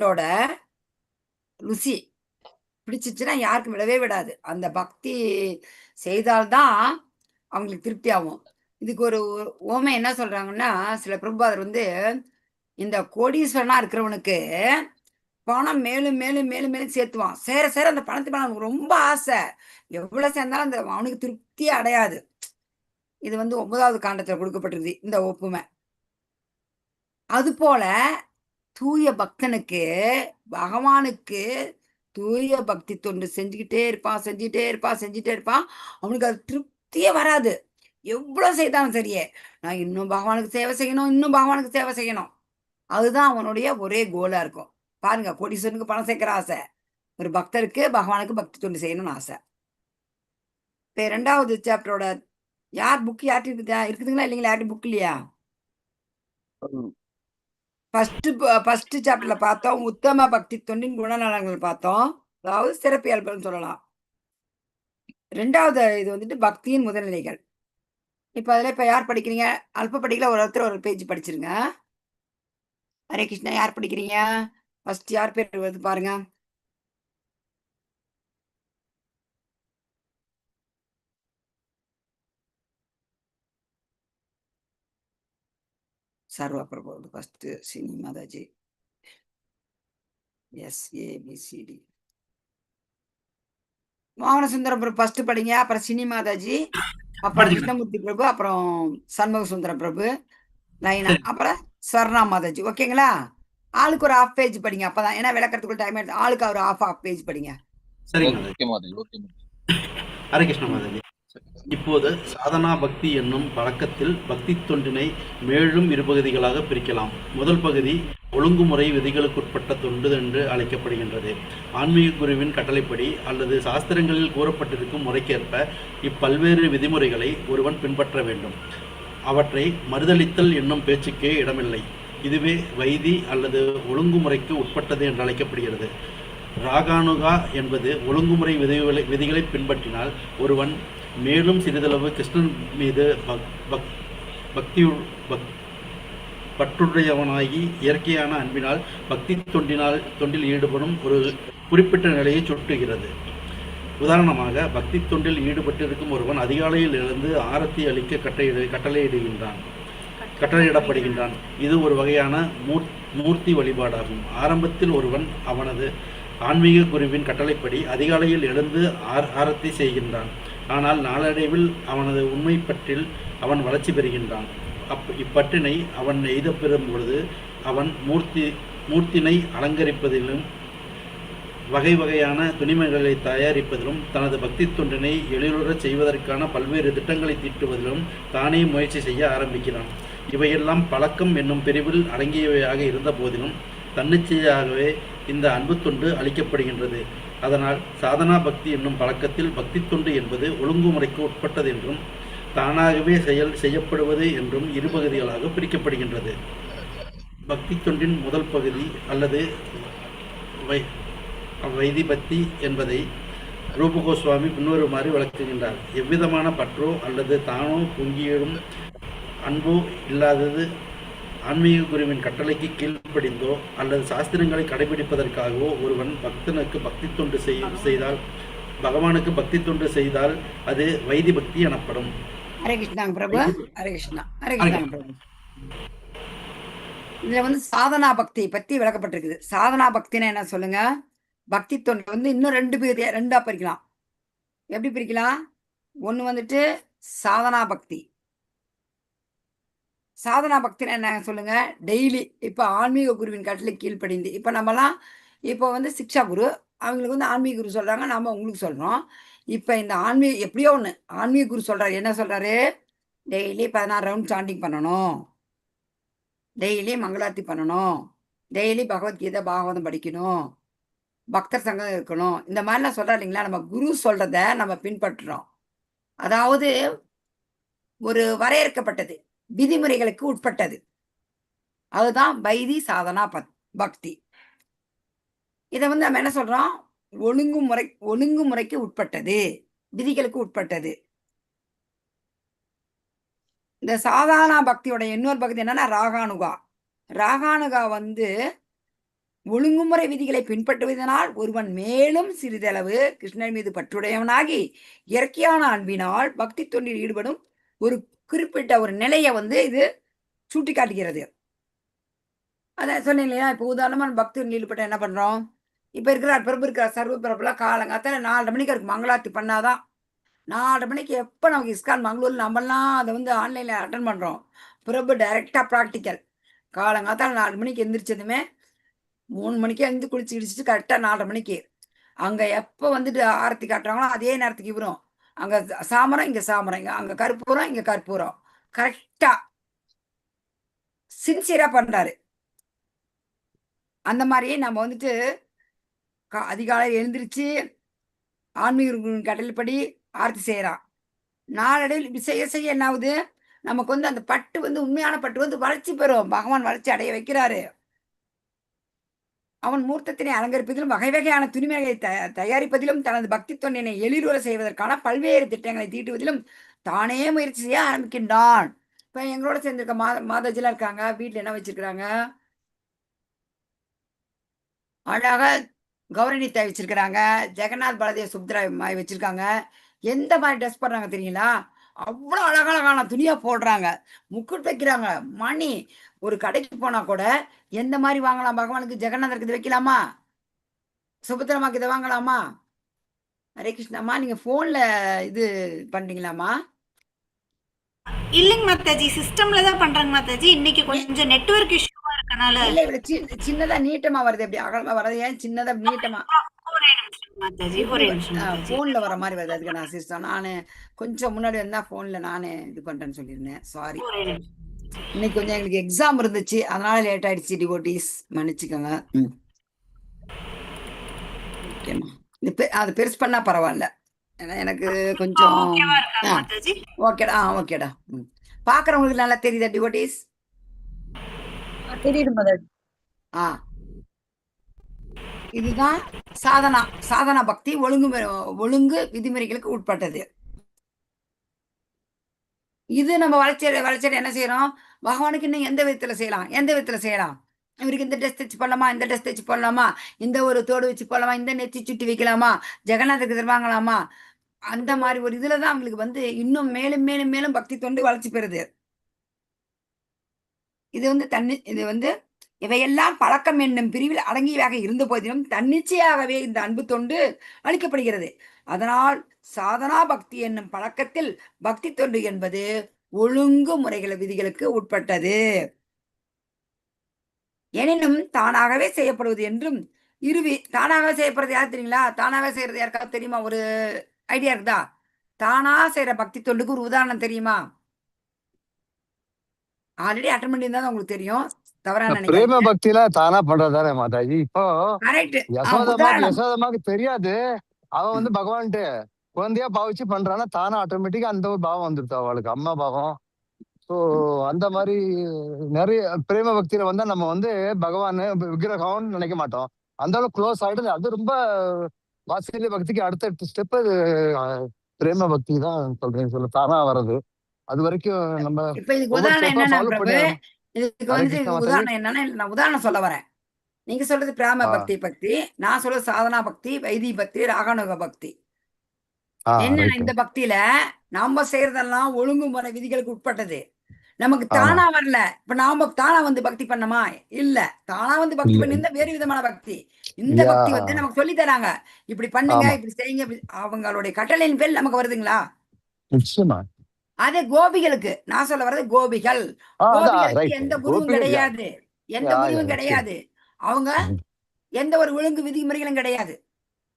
தொண்டோட ருசி பிடிச்சிச்சுன்னா யாருக்கும் விடவே விடாது. அந்த பக்தி செய்தால்தான் அவங்களுக்கு திருப்தி ஆகும். இதுக்கு ஒரு ஓமை என்ன சொல்றாங்கன்னா, சில பிரபுபாதர் வந்து இந்த கோடீஸ்வரனா இருக்கிறவனுக்கு பணம் மேலும் மேலும் மேலும் மேலும் சேர்த்துவான். சேர சேர அந்த பணத்து மேல அவனுக்கு ரொம்ப ஆசை. எவ்வளவு சேர்ந்தாலும் அந்த அவனுக்கு திருப்தியே அடையாது. இது வந்து 9வது காண்டத்துல கொடுக்கப்பட்டிருக்கு இந்த ஒப்புமை. அதுபோல தூய பக்தனுக்கு பகவானுக்கு தூய பக்தி தொண்டு செஞ்சுக்கிட்டே இருப்பான், செஞ்சுட்டே இருப்பான், செஞ்சுட்டே இருப்பான். அவனுக்கு அது திருப்தியே வராது. எவ்வளவு செய்தாலும் சரியே, நான் இன்னும் பகவானுக்கு சேவை செய்யணும், இன்னும் பகவானுக்கு சேவை செய்யணும். அதுதான் அவனுடைய ஒரே கோலா இருக்கும். பாருங்க, கோடீஸ்வரனுக்கு பணம் சேர்க்கிற ஆசை, ஒரு பக்தருக்கு பகவானுக்கு பக்தி தொண்டு செய்யணும்னு ஆசை. இப்ப 2வது சாப்டரோட யார் புக் யார்கிட்ட இருக்குதுங்களா இல்லைங்களா? யார்கிட்ட புக் இல்லையா? ஃபர்ஸ்ட் சாப்டர்ல பார்த்தோம் உத்தம பக்தி தொண்டின் குணநலன்கள் பார்த்தோம். அதாவது சிறப்பியல்புன்னு சொல்லலாம். 2வது இது வந்துட்டு பக்தியின் முதல்நிலைகள். இப்ப அதுல இப்ப யார் படிக்கிறீங்க? அல்ப படிக்கல ஒருத்தர் ஒரு பேஜ் படிச்சிருங்க. ஹரே கிருஷ்ணா யார் படிக்கிறீங்க? ஃபர்ஸ்ட் யார் பேர் வருது பாருங்க. சர்வ பிரபு ஃபர்ஸ்ட் சினி மாதாஜி. SABCD. மோகன சுந்தரம் பிரபு ஃபர்ஸ்ட் படிங்க, அப்புறம் சினி மாதாஜி, அப்புறம் கிருஷ்ணமூர்த்தி பிரபு, அப்புறம் சண்முக சுந்தர பிரபு, லைனா, அப்புறம் ஸ்வர்ணா மாதாஜி. ஓகேங்களா? ஆளுக்கு ஒரு ஹாஃப் பேஜ் படிங்க. அப்பதான் ஏன்னா விளக்கறதுக்குள்ள டைம் எடுத்து ஆளுக்கு ஒரு ஹாஃப் பேஜ் படிங்க. ஹரே கிருஷ்ண மாதாஜி. இப்போது சாதனா பக்தி என்னும் பழக்கத்தில் பக்தி தொண்டினை மேலும் இரு பகுதிகளாக பிரிக்கலாம். முதல் பகுதி ஒழுங்குமுறை விதிகளுக்குட்பட்ட தொண்டு என்று அழைக்கப்படுகின்றது. ஆன்மீக குருவின் கட்டளைப்படி அல்லது சாஸ்திரங்களில் கூறப்பட்டிருக்கும் முறைக்கேற்ப இப்பல்வேறு விதிமுறைகளை ஒருவன் பின்பற்ற வேண்டும். அவற்றை மறுதளித்தல் என்னும் பேச்சுக்கே இடமில்லை. இதுவே வைதி அல்லது ஒழுங்குமுறைக்கு உட்பட்டது என்று அழைக்கப்படுகிறது. ராகானுகா என்பது ஒழுங்குமுறை விதிகளை பின்பற்றினால் ஒருவன் மேலும் சிறிதளவு கிருஷ்ணன் மீது பற்றுடையவனாகி இயற்கையான அன்பினால் பக்தி தொண்டில் ஈடுபடும் ஒரு குறிப்பிட்ட நிலையை சுட்டுகிறது. உதாரணமாக, பக்தி தொண்டில் ஈடுபட்டிருக்கும் ஒருவன் அதிகாலையில் எழுந்து ஆரத்தி அளிக்க கட்டளையிடப்படுகின்றான். இது ஒரு வகையான மூர்த்தி வழிபாடாகும். ஆரம்பத்தில் ஒருவன் அவனது ஆன்மீக குருவின் கட்டளைப்படி அதிகாலையில் எழுந்து ஆரத்தி செய்கின்றான். ஆனால் நாளடைவில் அவனது உண்மை பற்றில் அவன் வளர்ச்சி பெறுகின்றான். இப்பற்றினை அவன் எய்த பெறும் பொழுது அவன் மூர்த்தினை அலங்கரிப்பதிலும் வகை வகையான துணிமைகளை தயாரிப்பதிலும் தனது பக்தி தொண்டினை எளிலுறச் செய்வதற்கான பல்வேறு திட்டங்களை தீட்டுவதிலும் தானே முயற்சி செய்ய ஆரம்பிக்கிறான். இவையெல்லாம் பழக்கம் என்னும் பிரிவில் அடங்கியவையாக இருந்த போதிலும் தன்னிச்சையாகவே இந்த அன்பு தொண்டு அளிக்கப்படுகின்றது. அதனால் சாதனா பக்தி என்னும் பழக்கத்தில் பக்தி தொண்டு என்பது ஒழுங்குமுறைக்கு உட்பட்டது என்றும் தானாகவே செய்யப்படுவது என்றும் இரு பகுதிகளாக பிரிக்கப்படுகின்றது. பக்தி தொண்டின் முதல் பகுதி அல்லது வைதி பக்தி என்பதை ரூப கோஸ்வாமி பின்வருமாறு விளக்குகின்றார். எவ்விதமான பற்றோ அல்லது தானோ பொங்கியிடும் அன்போ இல்லாதது ஆன்மீக குருவின் கட்டளைக்கு கீழ்ப்படிந்தோ அல்லது சாஸ்திரங்களை கடைபிடிப்பதற்காகவோ ஒருவன் பக்தனுக்கு பக்தி தொண்டு செய்தால் பகவானுக்கு பக்தி தொண்டு செய்தால் அது வைதி பக்தி எனப்படும். ஹரே கிருஷ்ணா பிரபு. ஹரே கிருஷ்ணா. ஹரே கிருஷ்ணா பிரபு. இதுல வந்து சாதனா பக்தி பத்தி விளக்கப்பட்டிருக்குது. சாதனா பக்தினா என்ன சொல்லுங்க? பக்தி தொண்டு வந்து இன்னும் ரெண்டா பிரிக்கலாம். எப்படி பிரிக்கலாம்? ஒண்ணு வந்துட்டு சாதனா பக்தி. சாதனா பக்தினா என்ன சொல்லுங்க? டெய்லி இப்ப ஆன்மீக குருவின் கட்டளை கீழ்ப்படிந்து இப்ப நம்மலாம் இப்போ வந்து சிக்ஷா குரு அவங்களுக்கு வந்து ஆன்மீக குரு சொல்றாங்க, நாம உங்களுக்கு சொல்றோம். இப்ப இந்த எப்படியோ ஒண்ணு ஆன்மீக குரு சொல்றாரு. என்ன சொல்றாரு? டெய்லி 16 ரவுண்ட் சாண்டிங் பண்ணணும், டெய்லி மங்களார்த்தி பண்ணணும், டெய்லி பகவத்கீதை பாகவதம் படிக்கணும், பக்தர் சங்கம் இருக்கணும். இந்த மாதிரிலாம் சொல்றா இல்லைங்களா? நம்ம குரு சொல்றத நம்ம பின்பற்றுறோம். அதாவது ஒரு வரையறுக்கப்பட்டது, விதிமுறைகளுக்கு உட்பட்டது. அதுதான் வைதி சாதனா பக்தி. இதை வந்து நம்ம என்ன சொல்றோம்? ஒழுங்குமுறைக்கு உட்பட்டது, விதிகளுக்கு உட்பட்டது. இந்த சாதாரண பக்தியோட இன்னொரு பக்தி என்னன்னா ராகானுகா. ராகானுகா வந்து ஒழுங்குமுறை விதிகளை பின்பற்றுவதனால் ஒருவன் மேலும் சிறிதளவு கிருஷ்ணன் மீது பற்றுடையவனாகி இயற்கையான அன்பினால் பக்தி தொண்டில் ஈடுபடும் ஒரு குறிப்பிட்ட ஒரு நிலையை வந்து இது சுட்டி காட்டுகிறது. அதான் சொன்னேன் இல்லையா, இப்போ உதாரணமா பக்தி தொண்டில் ஈடுபட்ட என்ன பண்றோம், இப்ப இருக்கிறார் பிரபு இருக்கிறார் சர்வ பிரபுலாம் காலங்காத்தால 4:30 மணிக்கு அதுக்கு மங்களாத்தி பண்ணாதான் 4:30 மணிக்கு எப்போ நமக்கு இஸ்கான் மங்களூர் நம்மலாம் அதை வந்து ஆன்லைனில் அட்டன் பண்ணுறோம். பிரபு டைரெக்டாக ப்ராக்டிக்கல் காலங்காத்தால 4 மணிக்கு எந்திரிச்சதுமே 3 மணிக்கே எழுந்து குளிச்சு இடிச்சிட்டு கரெக்டாக 4:30 மணிக்கு அங்கே எப்போ வந்துட்டு ஆரத்தி காட்டுறாங்களோ அதே நேரத்துக்கு இவரும் அங்கே சாமரம் இங்கே சாமரம், இங்கே அங்கே கற்பூரம் இங்கே கற்பூரம், கரெக்டாக சின்சியராக பண்ணுறாரு. அந்த மாதிரியே நம்ம வந்துட்டு அதிகாலையில் எழுந்திரிச்சு ஆன்மீக கட்டளைப்படி ஆர்த்தி செய்யறான். நாளடைவில் இப்படி செய்ய செய்ய என்ன ஆகுது, நமக்கு வந்து அந்த பட்டு வந்து உண்மையான பட்டு வந்து வளர்ச்சி பெறும். பகவான் வளர்ச்சி அடைய வைக்கிறாரு. அவன் மூர்த்தத்தினை அலங்கரிப்பதிலும் வகை வகையான துணிமைகளை தயாரிப்பதிலும் தனது பக்தி தொண்டினை எளிதுர செய்வதற்கான பல்வேறு திட்டங்களை தீட்டுவதிலும் தானே முயற்சி செய்ய ஆரம்பிக்கின்றான். இப்ப எங்களோட சேர்ந்திருக்க மாதாஜிலாம் இருக்காங்க. வீட்டுல என்ன வச்சிருக்கிறாங்க, அழகா கௌரணி தாய் வச்சிருக்கிறாங்க, ஜெகநாத் பலதேவ சுப்தரா மாய் வச்சிருக்காங்க. எந்த மாதிரி ட்ரெஸ் போடுறாங்க தெரியுங்களா, அவ்வளோ அழகழகான துணியா போடுறாங்க, முக்குட் வைக்கிறாங்க, மணி. ஒரு கடைக்கு போனா கூட எந்த மாதிரி வாங்கலாம், பகவானுக்கு ஜெகநாதருக்கு இது வைக்கலாமா, சுபத்திரமாக்கு இதை வாங்கலாமா, ஹரே கிருஷ்ணாமா நீங்க போன்ல இது பண்றீங்களாமா? இல்லைங்க மாதாஜி, சிஸ்டம்ல தான் பண்றாங்க மாதாஜி. இன்னைக்கு கொஞ்சம் நெட்வொர்க் இஷ்யூவா இருக்கனால. இல்ல இவ்வளவு சின்னதா நீட்டமா வருது, எப்படி அகலமா வர்றது, ஏன் சின்னதா நீட்டமா ஒரே நிமிஷம் மாதாஜி, ஒரே நிமிஷம் மாதாஜி. போன்ல வர மாதிரி வருது. அதுக்கு நான் சிஸ்டம் நானு கொஞ்சம் முன்னாடி வந்தா போன்ல நானே இது பண்றேன்னு சொல்லியிருந்தேன். சாரி, ஒரே நிமிஷம். இன்னைக்கு கொஞ்சம் எங்களுக்கு எக்ஸாம் இருந்துச்சு, அதனால லேட் ஆயிடுச்சு. டிவோட்டீஸ் மன்னிச்சுக்கோங்க. ஓகேம்மா, அது பெருசு பண்ணா பரவாயில்ல, ஏன்னா எனக்கு கொஞ்சம் ஓகேவா இருக்கா மாதாஜி? ஓகேடா. ஓகேடா. பாக்குறவங்களுக்கு நல்லா தெரியுதா டிவோட்டீஸ்? தெரியுது மாதாஜி. இதுதான் சாதனா பக்தி ஒழுங்கு விதிமுறைகளுக்கு உட்பட்டது. இது நம்ம வளர்ச்சி என்ன செய்யறோம், பகவானுக்கு இன்னும் எந்த விதத்துல செய்யலாம், இவருக்கு இந்த ட்ரெஸ் தைச்சு போடலாமா, இந்த ட்ரெஸ் தைச்சு போடலாமா, இந்த ஒரு தோடு வச்சு போடலாமா, இந்த நெத்தி சுட்டி வைக்கலாமா, ஜெகநாதருக்கு தருவாங்களாமா, அந்த மாதிரி ஒரு இதுலதான் அவங்களுக்கு வந்து இன்னும் மேலும் மேலும் மேலும் பக்தி தொண்டு வளர்ச்சி பெறுது. இது வந்து இவையெல்லாம் பழக்கம் என்னும் பிரிவில் அடங்கியவாக இருந்த போதிலும் தன்னிச்சையாகவே இந்த அன்பு தொண்டு அளிக்கப்படுகிறது. அதனால் சாதனா பக்தி என்னும் பழக்கத்தில் பக்தி தொண்டு என்பது ஒழுங்கு முறைகள் விதிகளுக்கு உட்பட்டது. எனினும் தானாகவே செய்யப்படுவது என்றும் தானாகவே செய்யப்படுறது யாரு தெரியுங்களா, தானாகவே செய்யறது யாருக்காவது தெரியுமா, ஒரு ஐடியா இருக்குதா? தானா செய்யற பக்தி தொண்டுக்கு ஒரு உதாரணம் தெரியுமா? ஆல்ரெடி அட்டன் பண்ணியிருந்தா உங்களுக்கு தெரியும், தவறான பிரேம பக்தியில தானா பண்றதானே மாதாஜி. இப்போ யசோதமாக்கு தெரியாது, அவன் வந்து பகவான்ட்டு குழந்தையா பாவிச்சு பண்றான்னா தானா ஆட்டோமேட்டிக்கா அந்த ஒரு பாவம் வந்துருது அவளுக்கு, அம்மா பாவம். ஸோ அந்த மாதிரி நிறைய பிரேம பக்தியில வந்தா நம்ம வந்து பகவான் விக்கிரகம்னு நினைக்க மாட்டோம், அந்த அளவுக்கு க்ளோஸ் ஆயிடுது. அது ரொம்ப வாத்சல்ய பக்திக்கு அடுத்த ஸ்டெப் பிரேம பக்தி தான் சொல்ல தானா வர்றது. அது வரைக்கும் நம்ம இப்ப இதுக்கு உதாரணம் என்னன்னா பிரபு, இதுக்கு வந்து உதாரணம் என்னன்னா, நான் உதாரணம் சொல்ல வரேன். நீங்க சொல்றது பிரேம பக்தி, நான் சொல்றது சாதனா பக்தி, வைதி பக்தி, ராகனுக பக்தி. என்னன்னா இந்த பக்தியில நாம செய்யறதெல்லாம் ஒழுங்குமுறை விதிகளுக்கு உட்பட்டது, நமக்கு தானா வரல. இப்ப நாம தானா வந்து பக்தி பண்ணமா, இல்ல, தானா வந்து பக்தி பண்ணிருந்தா வேறு விதமான பக்தி. இந்த பக்தி வந்து நமக்கு சொல்லி தராங்க, இப்படி பண்ணுங்க, இப்படி செய்யுங்க, அவங்களுடைய கட்டளையின் பேர் நமக்கு வருதுங்களா? அது கோபிகளுக்கு நான் சொல்ல வர்றது, கோபிகளுக்கு எந்த குருவும் கிடையாது, அவங்க எந்த ஒரு ஒழுங்கு விதிமுறைகளும் கிடையாது.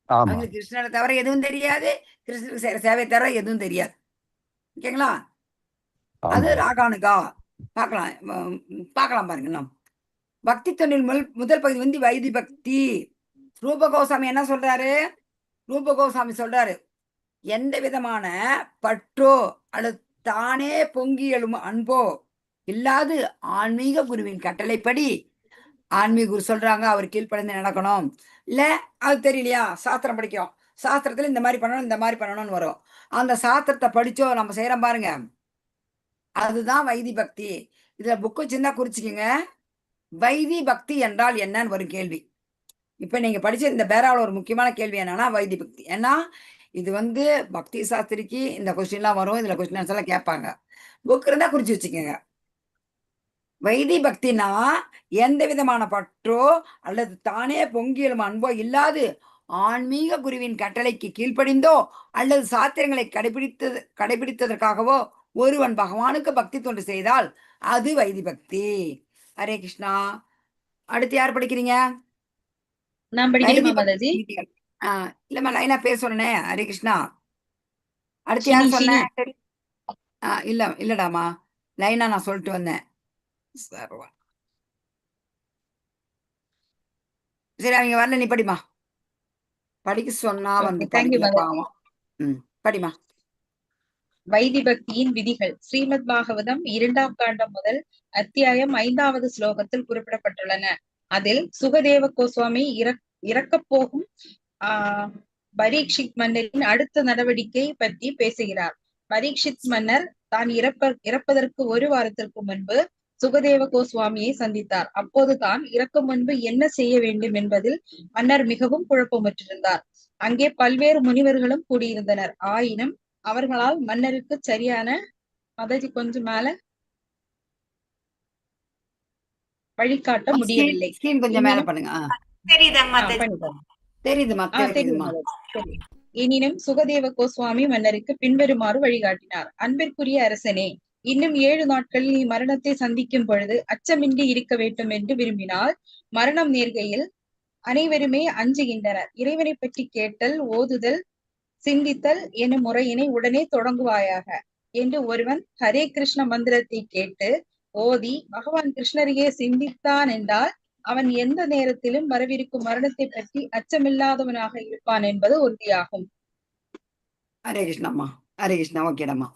அவங்களுக்கு கிருஷ்ணரை தவிர எதுவும் தெரியாது, கிருஷ்ணருக்கு செய்யற சேவை தவிர எதுவும் தெரியாது. ஓகேங்களா? அது ராகானுகா. பார்க்கலாம் பாருங்க. பக்தி தொண்டில் முதல் பகுதி வந்து வைதி பக்தி. ரூபகோசாமி என்ன சொல்றாரு, எந்த விதமான பற்றோ அல்லது தானே பொங்கி எழும் அன்போ இல்லாது ஆன்மீக குருவின் கட்டளைப்படி, ஆன்மீக குரு சொல்றாங்க அவர் கீழ்ப்படிந்து நடக்கணும். இல்ல அது தெரியலையா, சாஸ்திரம் படிக்கிறோம், சாஸ்திரத்துல இந்த மாதிரி பண்ணணும்னு வரும், அந்த சாஸ்திரத்தை படிச்சோ நம்ம செய்யறோம் பாருங்க, அதுதான் வைதி பக்தி. இதுல புக்கு சின்ன குறிச்சுக்குங்க, வைதி பக்தி என்றால் என்னன்னு வரும் கேள்வி. இப்ப நீங்க படிச்ச இந்த பேராவில் ஒரு முக்கியமான கேள்வி என்னன்னா வைதி பக்தி. ஏன்னா இது வந்து பக்தி சாஸ்திரிக்கு இந்த கொஸ்டின்லாம் வரும், இதுல கொஸ்டின் ஆன்சர் எல்லாம் கேட்பாங்க. புக் இருந்தா குறிச்சு வச்சுக்கோங்க. வைதி பக்தினா எந்த விதமான பற்றோ அல்லது தானே பொங்கியலும் அன்போ இல்லாது ஆன்மீக குருவின் கட்டளைக்கு கீழ்ப்படிந்தோ அல்லது சாத்திரங்களை கடைபிடித்ததற்காகவோ ஒருவன் பகவானுக்கு பக்தி தொண்டு செய்தால் அது வைதி பக்தி. ஹரே கிருஷ்ணா. அடுத்து யார் படிக்கிறீங்க? நான் படிக்கட்டுமா மாதாஜி? இல்லம்மா, லைனா பேர் சொன்னேன். ஹரே கிருஷ்ணா. அடுத்து ஷினி யார் ஷினி சொன்ன? இல்லடாமா, லைனா நான் சொல்லிட்டு வந்தேன். சர்வா. சரி, அவங்க வரல, நீ படிமா. படிக்க சொன்னா வந்து தேங்க்யூ படிக்கல மாதாஜி. பாவம். படிமா. வைதி பக்தியின் விதிகள் ஸ்ரீமத் பாகவதம் 2ஆம் காண்டம் முதல் அத்தியாயம் 5வது ஸ்லோகத்தில் குறிப்பிடப்பட்டுள்ளன. அதில் சுகதேவ கோஸ்வாமி இறக்கப் போகும் பரீட்சித் மன்னரின் அடுத்த நடவடிக்கை பற்றி பேசுகிறார். பரீட்சித் மன்னர் தான் இறப்பதற்கு ஒரு வாரத்திற்கு முன்பு சுகதேவ கோஸ்வாமியை சந்தித்தார். அப்போது தான் இறக்கும் முன்பு என்ன செய்ய வேண்டும் என்பதில் மன்னர் மிகவும் குழப்பமுற்றிருந்தார். அங்கே பல்வேறு முனிவர்களும் கூடியிருந்தனர். ஆயினும் அவர்களால் மன்னருக்கு சரியான மாதாஜி கொஞ்சம் மேல வழிகாட்ட முடியவில்லை. கொஞ்சம் மேல பண்ணுங்க. தெரியுதுமா. எனினும் சுகதேவ கோஸ்வாமி மன்னருக்கு பின்வருமாறு வழிகாட்டினார். அன்பிற்குரிய அரசனே, இன்னும் 7 நாட்களில் நீ மரணத்தை சந்திக்கும் பொழுது அச்சமின்றி இருக்க வேண்டும் என்று விரும்பினால் மரணம் நேர்கையில் அனைவருமே அஞ்சுகின்றனர். இறைவனை பற்றி கேட்டல், ஓதுதல், சிந்தித்தல் எனும் முறையினை உடனே தொடங்குவாயாக என்று ஒருவன் ஹரே கிருஷ்ண மந்திரத்தை கேட்டு ஓதி பகவான் கிருஷ்ணரையே சிந்தித்தான் என்றால் அவன் எந்த நேரத்திலும் வரவிருக்கும் மரணத்தை பற்றி அச்சமில்லாதவனாக இருப்பான் என்பது உறுதியாகும். ஹரே கிருஷ்ணம்மா. ஹரே கிருஷ்ணா. ஓகேடம்மா.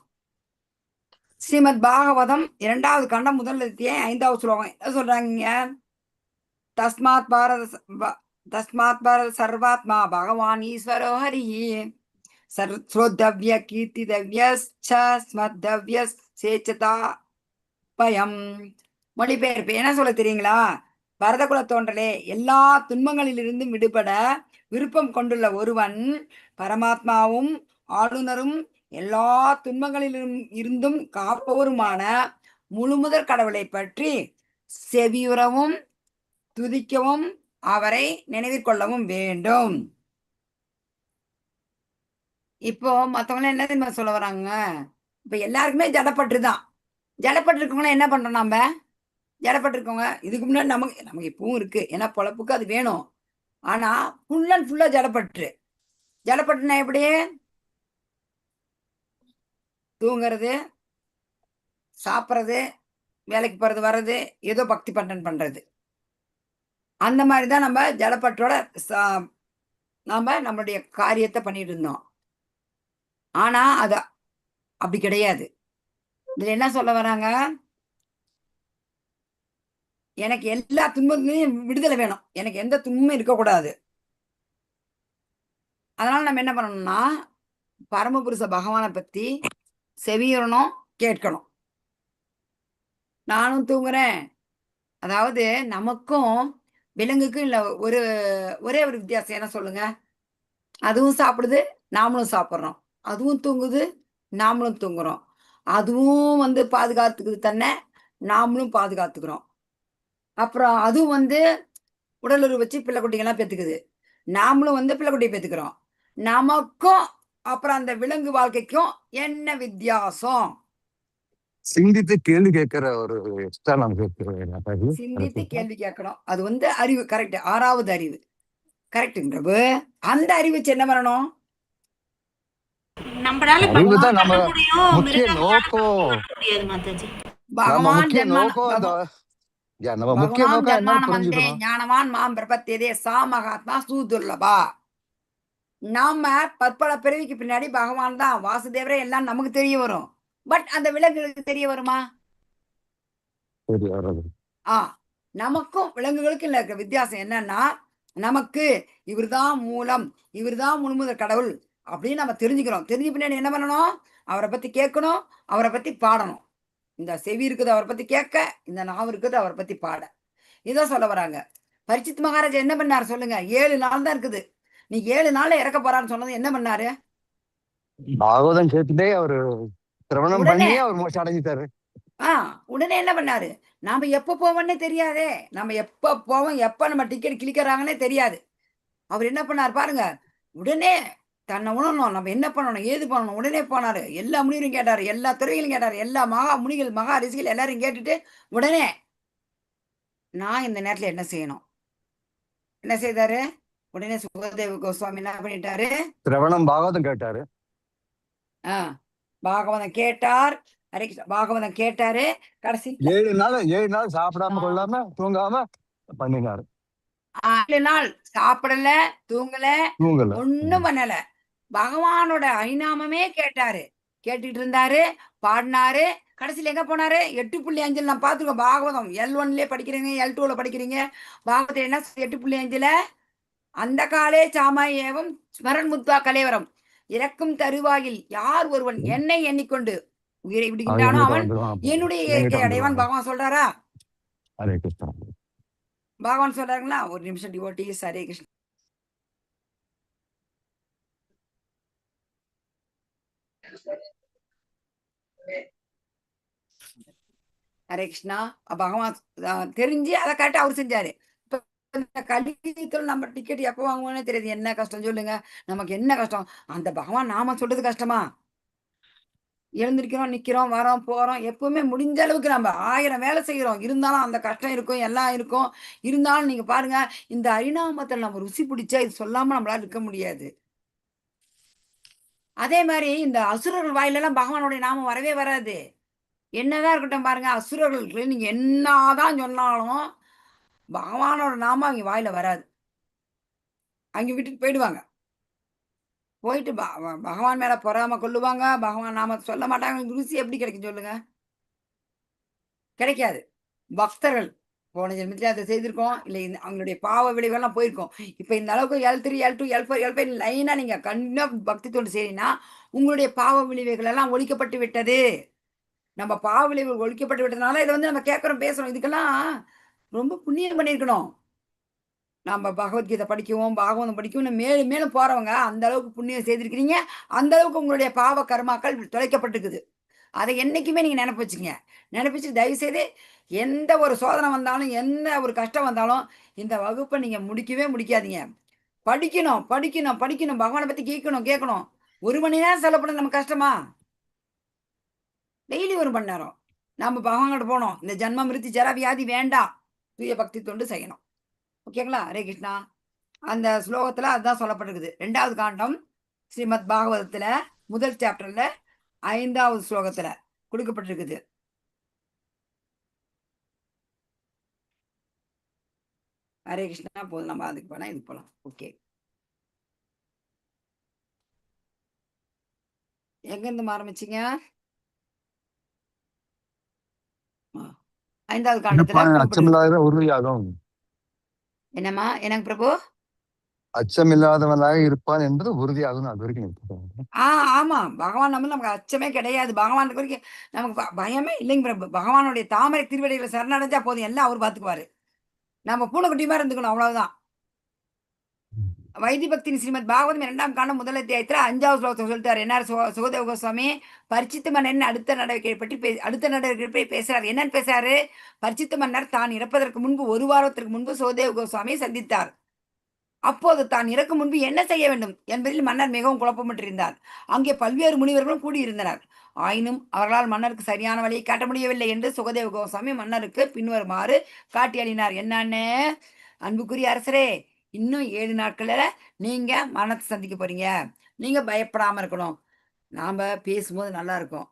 ஸ்ரீமத் பாகவதம் 2வது கண்டம் முதல் 5வது ஸ்லோகம் என்ன சொல்றாங்க? தஸ்மாத் பாரத சர்வாத்மா பகவான் ஈஸ்வரோ ஹரி ஸ்ரோத்தவ்ய கீர்த்திதவ்ய ஸ்மர்த்தவ்ய சேச்சதா பயம். மொழிபெயர்ப்பு என்ன சொல்ல தெரியுங்களா? பரத குல தோன்றலே, எல்லா துன்பங்களிலிருந்து விடுபட விருப்பம் கொண்டுள்ள ஒருவன் பரமாத்மாவும் ஆளுநரும் எல்லா துன்பங்களிலும் இருந்தும் காப்பவருமான முழுமுதற் கடவுளை பற்றி செவியுறவும் துதிக்கவும் அவரை நினைவிற்கொள்ளவும் வேண்டும். இப்போ மற்றவங்களாம் என்ன தெரியுமா சொல்ல வராங்க? இப்ப எல்லாருக்குமே ஜடப்பட்டுதான். ஜடப்பட்டு இருக்கவங்களாம் என்ன பண்றோம்? நம்ம ஜடப்பட்டிருக்கவங்க இதுக்கு முன்னாடி நமக்கு இப்பவும் இருக்கு, ஏன்னா பொழப்புக்கு அது வேணும். ஆனா ஃபுல் அண்ட் ஃபுல்லா ஜடப்பட்டுனா எப்படி? தூங்குறது, சாப்பிட்றது, வேலைக்கு போறது, வர்றது, ஏதோ பக்தி பண்றது. அந்த மாதிரிதான் நம்ம ஜடப்பட்டோட நாம நம்மளுடைய காரியத்தை பண்ணிட்டு இருந்தோம். ஆனா அது அப்படி கிடையாது. இதுல என்ன சொல்ல வராங்க? எனக்கு எல்லா துன்பத்திலையும் விடுதலை வேணும், எனக்கு எந்த துன்பமும் இருக்கக்கூடாது. அதனால நம்ம என்ன பண்ணணும்னா பரமபுருஷ பகவானை பத்தி செவியுறணும், கேட்கணும். நானும் தூங்குறேன், அதாவது நமக்கும் விலங்குக்கும் இல்லை ஒரே ஒரு வித்தியாசம் என்ன சொல்லுங்க? அதுவும் சாப்பிடுது, நாமளும் சாப்பிட்றோம். அதுவும் தூங்குது, நாமளும் தூங்குறோம். அதுவும் பாதுகாத்துக்குது தன்னை, நாமளும் பாதுகாத்துக்கிறோம். அப்புறம் அதுவும் உடலுறவு வச்சு பிள்ளை குட்டிகள்லாம் பெற்றுக்குது, நாமளும் பிள்ளை குட்டியை பெற்றுக்கிறோம். நமக்கும் அப்புறம் அந்த விலங்கு வாழ்க்கைக்கும் என்ன வித்தியாசம்? சிந்தித்து கேள்வி கேட்கிற ஒரு சிந்தித்து கேள்வி கேட்கணும். அது அறிவு. கரெக்ட். 6வது அறிவு. கரெக்ட் பிரபு. அந்த அறிவு வச்சு என்ன வரணும்? நம்மளால அறிவுதான் நம்ம முடியும், முக்கிய நோக்கம். முடியாது மாதாஜி. பகவான் முக்கிய நோக்கம் நம்ம முக்கிய நோக்கம் என்ன புரிஞ்சுக்கணும்? ஞானவான் மாம் பிரபத்தியதே சா மகாத்மா சூதுர்லபா. நாம பற்பல பிறவிக்கு பின்னாடி பகவான் தான் வாசுதேவரே எல்லாம் நமக்கு தெரிய வரும். பட் அந்த விலங்குகளுக்கு தெரிய வருமா? நமக்கும் விலங்குகளுக்கும் இருக்க வித்தியாசம் என்னன்னா, நமக்கு இவர்தான் மூலம், இவர்தான் முழுமுதற் கடவுள் அப்படின்னு நம்ம தெரிஞ்சுக்கிறோம். தெரிஞ்ச பின்னாடி என்ன பண்ணணும்? அவரை பத்தி கேட்கணும், அவரை பத்தி பாடணும். இந்த செவி இருக்குது அவரை பத்தி கேட்க, இந்த நாவு இருக்குது அவரை பத்தி பாட. இதான் சொல்ல வராங்க. பரிச்சித் மகாராஜா என்ன பண்ணாரு சொல்லுங்க? 7 நாள் தான் இருக்குது. நீ 7 நாள்ல இறக்க போறான்னு சொன்னது என்ன பண்ணாரு? பாகவதம் கேட்டுட்டே அவரு சிரவணம் உடனே பண்ணியே அவர் மோட்சம் அடைஞ்சிட்டாரு. ஆ உடனே என்ன பண்ணாரு? நாம எப்ப போவோம்னே தெரியாதே. நம்ம எப்ப போவோம், எப்ப நம்ம டிக்கெட் கிழிக்கிறாங்கன்னே தெரியாது. அவர் என்ன பண்ணாரு பாருங்க. உடனே தன்னை உணரணும். நம்ம என்ன பண்ணணும், ஏது பண்ணணும், உடனே போனாரு. எல்லா முனிவரையும் கேட்டாரு. எல்லா துறவிகளையும் கேட்டாரு. எல்லா மகா முனிகள், மகா ரிஷிகள் எல்லாரையும் கேட்டுட்டு, உடனே நான் இந்த நேரத்துல என்ன செய்யணும்? என்ன செய்தாரு? உடனே சுகதேவ கோஸ்வாமி என்ன பண்ணிட்டாரு? சிரவணம் பாகவதம் கேட்டாரு. ஆ பாகவதம் கேட்டார். ஹரே கிருஷ்ணா. பாகவதம் கேட்டாரு. கடைசி 7 நாள் சாப்பிடாம கொள்ளாம தூங்காம பண்ணினாரு. 7 நாள் சாப்பிடல, தூங்கல, தூங்கல. ஒண்ணும் பண்ணல. பகவானோட ஹரிநாமமே கேட்டாரு. கேட்டுட்டு இருந்தாரு, பாடினாரு. கடைசியில எங்க போனாரு? 8.5 நான் பார்த்துருக்கோம். பாகவதம் L1லயே படிக்கிறீங்க, L2ல படிக்கிறீங்க. பாகவதம் என்ன 8.5 அந்த காலே சாமாய் ஏவம் ஸ்மரன் முத்வா கலேவரம். இறக்கும் தருவாயில் யார் ஒருவன் என்னை எண்ணிக்கொண்டு உயிரை விடுகின்றானோ அவன் என்னுடைய இயற்கை அடைவான். பகவான் சொல்றாரா? ஹரே கிருஷ்ணா. பகவான் சொல்றாங்களா? ஒரு நிமிஷம் டிவோட்டீஸ். ஹரே கிருஷ்ணா. ஹரே கிருஷ்ணா. பகவான் தெரிஞ்சு அதை கரெக்டா அவர் செஞ்சாரு. இப்ப இந்த கலியுகத்துல நம்ம டிக்கெட் எப்போ வாங்குவோம்னே தெரியாது. என்ன கஷ்டம் சொல்லுங்க? நமக்கு என்ன கஷ்டம்? அந்த பகவான் நாம சொல்றது கஷ்டமா? எழுந்திருக்கிறோம், நிக்கிறோம், வரோம், போறோம். எப்பவுமே முடிஞ்ச அளவுக்கு நம்ம 1000 வேலை செய்யறோம். இருந்தாலும் அந்த கஷ்டம் இருக்கும், எல்லாம் இருக்கும். இருந்தாலும் நீங்க பாருங்க, இந்த ஹரிநாமத்துல நம்ம ருசி பிடிச்சா இது சொல்லாம நம்மளால இருக்க முடியாது. அதே மாதிரி இந்த அசுரர்கள் வாயிலெல்லாம் பகவானுடைய நாமம் வரவே வராது. என்னதான் இருக்கட்டும் பாருங்க, அசுரர்களுக்கு நீங்க என்னதான் சொன்னாலும் பகவானோட நாமம் அவங்க வாயில வராது. அவங்க விட்டுட்டு போயிடுவாங்க. போயிட்டு பகவான் மேல பொறாம கொள்ளுவாங்க. பகவான் நாம சொல்ல மாட்டாங்க. ருசி எப்படி கிடைக்கும் சொல்லுங்க? கிடைக்காது. பக்தர்கள் போன ஜென்மத்திலே அதை செய்திருக்கோம். இல்லை அவங்களுடைய பாவ விளைவுகள்லாம் போயிருக்கோம். இப்போ இந்த அளவுக்கு L3, L2, L4, L5 லைனா நீங்க கண்டிப்பா பக்தி தொண்டு செய்றீங்கன்னா உங்களுடைய பாவ விளைவுகள் எல்லாம் ஒழிக்கப்பட்டு விட்டது. நம்ம பாவ விளைவுகள் ஒழிக்கப்பட்டு விட்டதுனால இதை வந்து நம்ம கேட்கறோம், பேசுறோம். இதுக்கெல்லாம் ரொம்ப புண்ணியம் பண்ணியிருக்கணும். நம்ம பகவத்கீதை படிக்கவும், பாகவதம் படிக்கவும் மேலும் மேலும் போறவங்க அந்த அளவுக்கு புண்ணியம் செய்திருக்கிறீங்க. அந்த அளவுக்கு உங்களுடைய பாவ கர்மாக்கள் தொலைக்கப்பட்டிருக்குது. அதை என்னைக்குமே நீங்க நினைப்பு வச்சுங்க. நினைப்பிச்சு தயவு செய்து எந்த ஒரு சோதனை வந்தாலும், எந்த ஒரு கஷ்டம் வந்தாலும் இந்த வகுப்பை நீங்க முடிக்கவே முடிக்காதீங்க. படிக்கணும், படிக்கணும், படிக்கணும். பகவானை பத்தி கேட்கணும். 1 மணி நேரம் செலவு பண்ண நமக்கு கஷ்டமா? டெய்லி 1 மணி நேரம். நம்ம பகவான்கிட்ட போனோம். இந்த ஜன்ம மிருத்தி ஜரா வியாதி வேண்டாம். தூய பக்தி தொண்டு செய்யணும். ஓகேங்களா? ஹரே கிருஷ்ணா. அந்த ஸ்லோகத்துல அதுதான் சொல்லப்பட்டிருக்குது. 2வது காண்டம் ஸ்ரீமத் பாகவதத்துல முதல் சாப்டர்ல 5வது ஸ்லோகத்துல கொடுக்கப்பட்டிருக்குது. ஹரே கிருஷ்ணா. போதும், நம்ம அதுக்கு போனா இது போலாம். ஓகே. எங்க இருந்து ஆரம்பிச்சீங்க? 5வது காண்டத்துல அச்சமில்லாத உறுதியாகும். என்னம்மா? என்னங்க பிரபு? அச்சமில்லாதவனாக இருப்பான் என்பது உறுதியாகும். அது வரைக்கும் ஆமா. பகவான் நம்ம நமக்கு அச்சமே கிடையாது. பகவான் வரைக்கும் நமக்கு பயமே இல்லைங்க பிரபு. பகவானுடைய தாமரை திருவடிகளை சரணடைஞ்சா போதும், எல்லாம் அவர் பார்த்துக்குவாரு. நம்ம பூனைக்குட்டி மாதிரி இருந்துக்கணும், அவ்வளவுதான். வைதி பக்தி ஸ்ரீமத் பாகவதம் 2ஆம் காண்டம் முதல் அத்தியாயத்துல 5வது ஸ்லோகத்தை சொல்லிட்டாரு. என்ன சுகதேவ கோஸ்வாமி பரிச்சித்த மன்னன் அடுத்த நடவடிக்கை பற்றி பேசுறாரு. என்னன்னு பேசுறாரு? பரிச்சித்த மன்னர் தான் இறப்பதற்கு முன்பு 1 வாரத்திற்கு முன்பு சுகதேவ கோஸ்வாமியை சந்தித்தார். அப்போது தான் இறக்கும் முன்பு என்ன செய்ய வேண்டும் என்பதில் மன்னர் மிகவும் குழப்பமிட்டிருந்தார். அங்கே பல்வேறு முனிவர்களும் கூடியிருந்தனர். ஆயினும் அவர்களால் மன்னருக்கு சரியான வழியை காட்ட முடியவில்லை என்று சுகதேவ கோஸ்வாமி மன்னருக்கு பின்வருமாறு காட்டியளினார். என்னன்னு? அன்புக்குரிய அரசரே, இன்னும் 7 நாட்கள்ல நீங்க மரணத்தை சந்திக்க போறீங்க. நீங்க பயப்படாம இருக்கணும். நாம பேசும்போது நல்லா இருக்கும்.